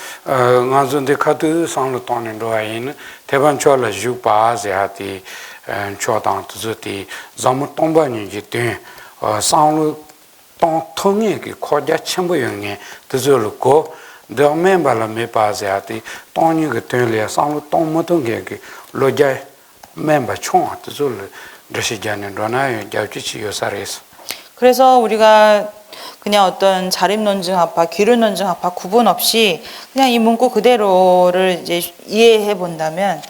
나중에 카드 상로 돈는 도아인 대반초라 주바자티 초당 뜻이 잠을 동반이지 돼 상로 동 통에 그 코자 첨부용에 뜻을고 더멤발메 바자티 돈이 그 되려 상로 동모동게 그 로자 멤버 총 뜻을 드시자는 도나요 자치치 요사레스 그래서 우리가 그냥 어떤 자립논증학파, 귀루논증학파 구분 없이 그냥 이 문구 그대로를 이제 이해해 본다면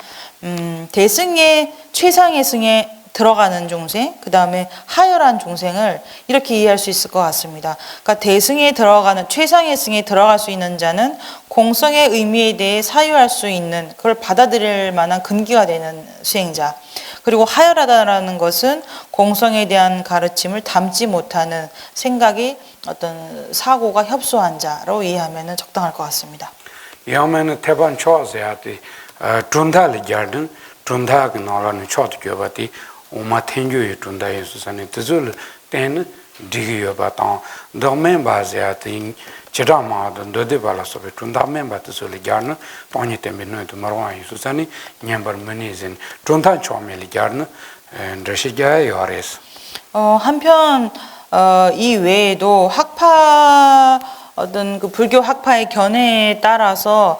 대승의 최상의 승에 들어가는 중생, 그 다음에 하열한 중생을 이렇게 이해할 수 있을 것 같습니다. 그러니까 대승에 들어가는 최상의 승에 들어갈 수 있는 자는 공성의 의미에 대해 사유할 수 있는 그걸 받아들일 만한 근기가 되는 수행자. 그리고 하열하다라는 것은 공성에 대한 가르침을 담지 못하는 생각이 어떤 사고가 협소한 자로 이해하면 적당할 것 같습니다. 여면은 대반 초세야티 둔달이 자든 둔다가 나라는 초도 교바티 오마 텐주이 둔다 예수산이 뜻을 때는 디기여 바탕 더멘 바자티 지라마도 너데발라서 둔다 멤바트솔이 자는 돈이 때문에 도마와 예수산이 냠버머니진 둔다 초멜이 자는 드시자 요레스 한편 이 외에도 학파 어떤 그 불교 학파의 견해에 따라서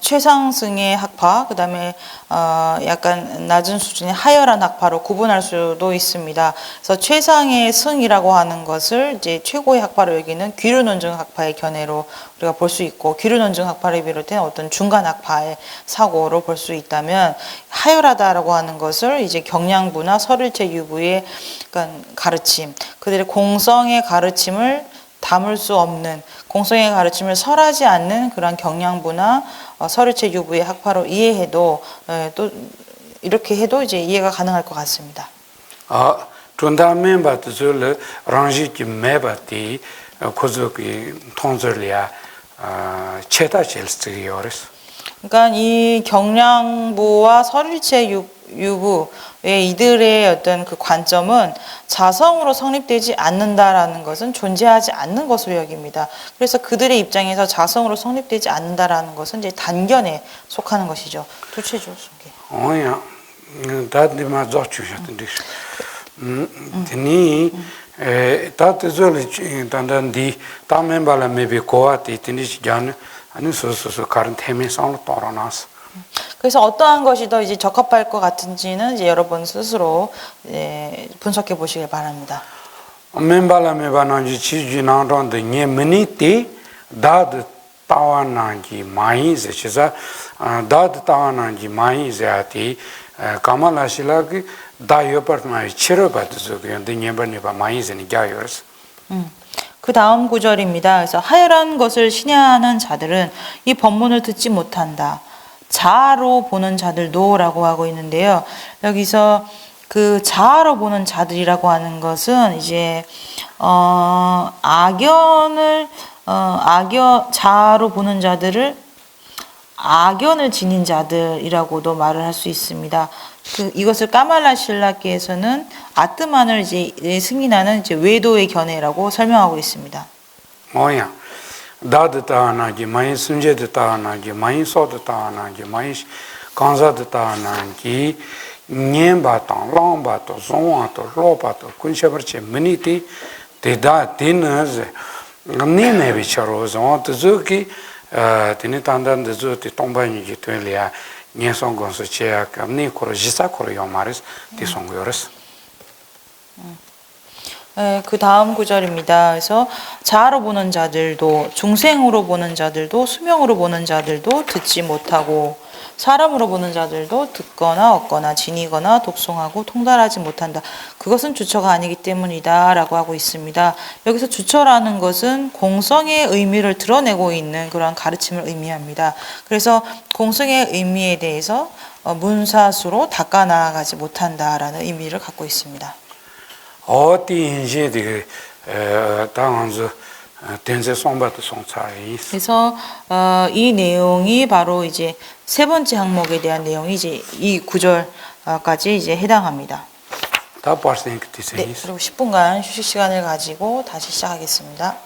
최상승의 학파, 그 다음에 약간 낮은 수준의 하열한 학파로 구분할 수도 있습니다. 그래서 최상의 승이라고 하는 것을 이제 최고의 학파로 여기는 귀루논증 학파의 견해로 우리가 볼 수 있고, 귀루논증 학파를 비롯한 어떤 중간 학파의 사고로 볼 수 있다면, 하열하다라고 하는 것을 이제 경량부나 설일체 유부의 가르침, 그들의 공성의 가르침을 담을 수 없는, 공성의 가르침을 설하지 않는 그런 경량부나 설일체 유부의 학파로 이해해도 또 이렇게 해도 이제 이해가 가능할 것 같습니다. 존다면 바트줄 랑지기 메바티 고즈기 통절이야 체다질스기요레스. 그러니까 이 경량부와 설일체 유부의 이들의 어떤 그 관점은 자성으로 성립되지 않는다라는 것은 존재하지 않는 것으로 여깁니다. 그래서 그들의 입장에서 자성으로 성립되지 않는다라는 것은 이제 단견에 속하는 것이죠. 도체죠, 소개. 오야, 다들만 저추셨던데. 드니 다트줄 단단디 다멘발라 메비 고아티 드니지 잖 아니 소소소 가른 테미 상로 떠라나스. 그래서 어떠한 것이 더 이제 적합할 것 같은지는 이제 여러분 스스로 분석해 보시길 바랍니다. 멤발라 메바나지 치지나던데 녜미니티 다드 타와나지 마이즈 치자 다드 타와나지 마이즈아티 카말라실라기 다이오파트마이 치르바드즈게 녜바니바 마이즈니 자요스. 그 다음 구절입니다. 그래서 하열한 것을 신뢰하는 자들은 이 법문을 듣지 못한다. 자아로 보는 자들도라고 하고 있는데요. 여기서 그 자아로 보는 자들이라고 하는 것은 이제 자아로 보는 자들을 악연을 지닌 자들이라고도 말을 할 수 있습니다. 이것을 까말라 신라기에서는 아트만을 이제 승인하는 이제 외도의 견해라고 설명하고 있습니다. 뭐야? 다드 타나지 마이 순제드 타나지 마이 소드 타나지 마이 간자드 타나지 녜바탄 랑바토 zonwato lopato kunchabarche miniti teda dinas nime bicharo zonwato zuki tini tandan de zuti tombani ji twenlia nyeson gonso chea kamni koro jisa koro yomaris ti songoyores. 그 다음 구절입니다. 그래서 자아로 보는 자들도 중생으로 보는 자들도 수명으로 보는 자들도 듣지 못하고 사람으로 보는 자들도 듣거나 얻거나 지니거나 독송하고 통달하지 못한다. 그것은 주처가 아니기 때문이다 라고 하고 있습니다. 여기서 주처라는 것은 공성의 의미를 드러내고 있는 그러한 가르침을 의미합니다. 그래서 공성의 의미에 대해서 문사수로 닦아 나아가지 못한다라는 의미를 갖고 있습니다. 그래서 이 내용이 바로 이제 세 번째 항목에 대한 내용이 이제 이 구절까지 이제 해당합니다. 네, 그리고 10분간 휴식 시간을 가지고 다시 시작하겠습니다.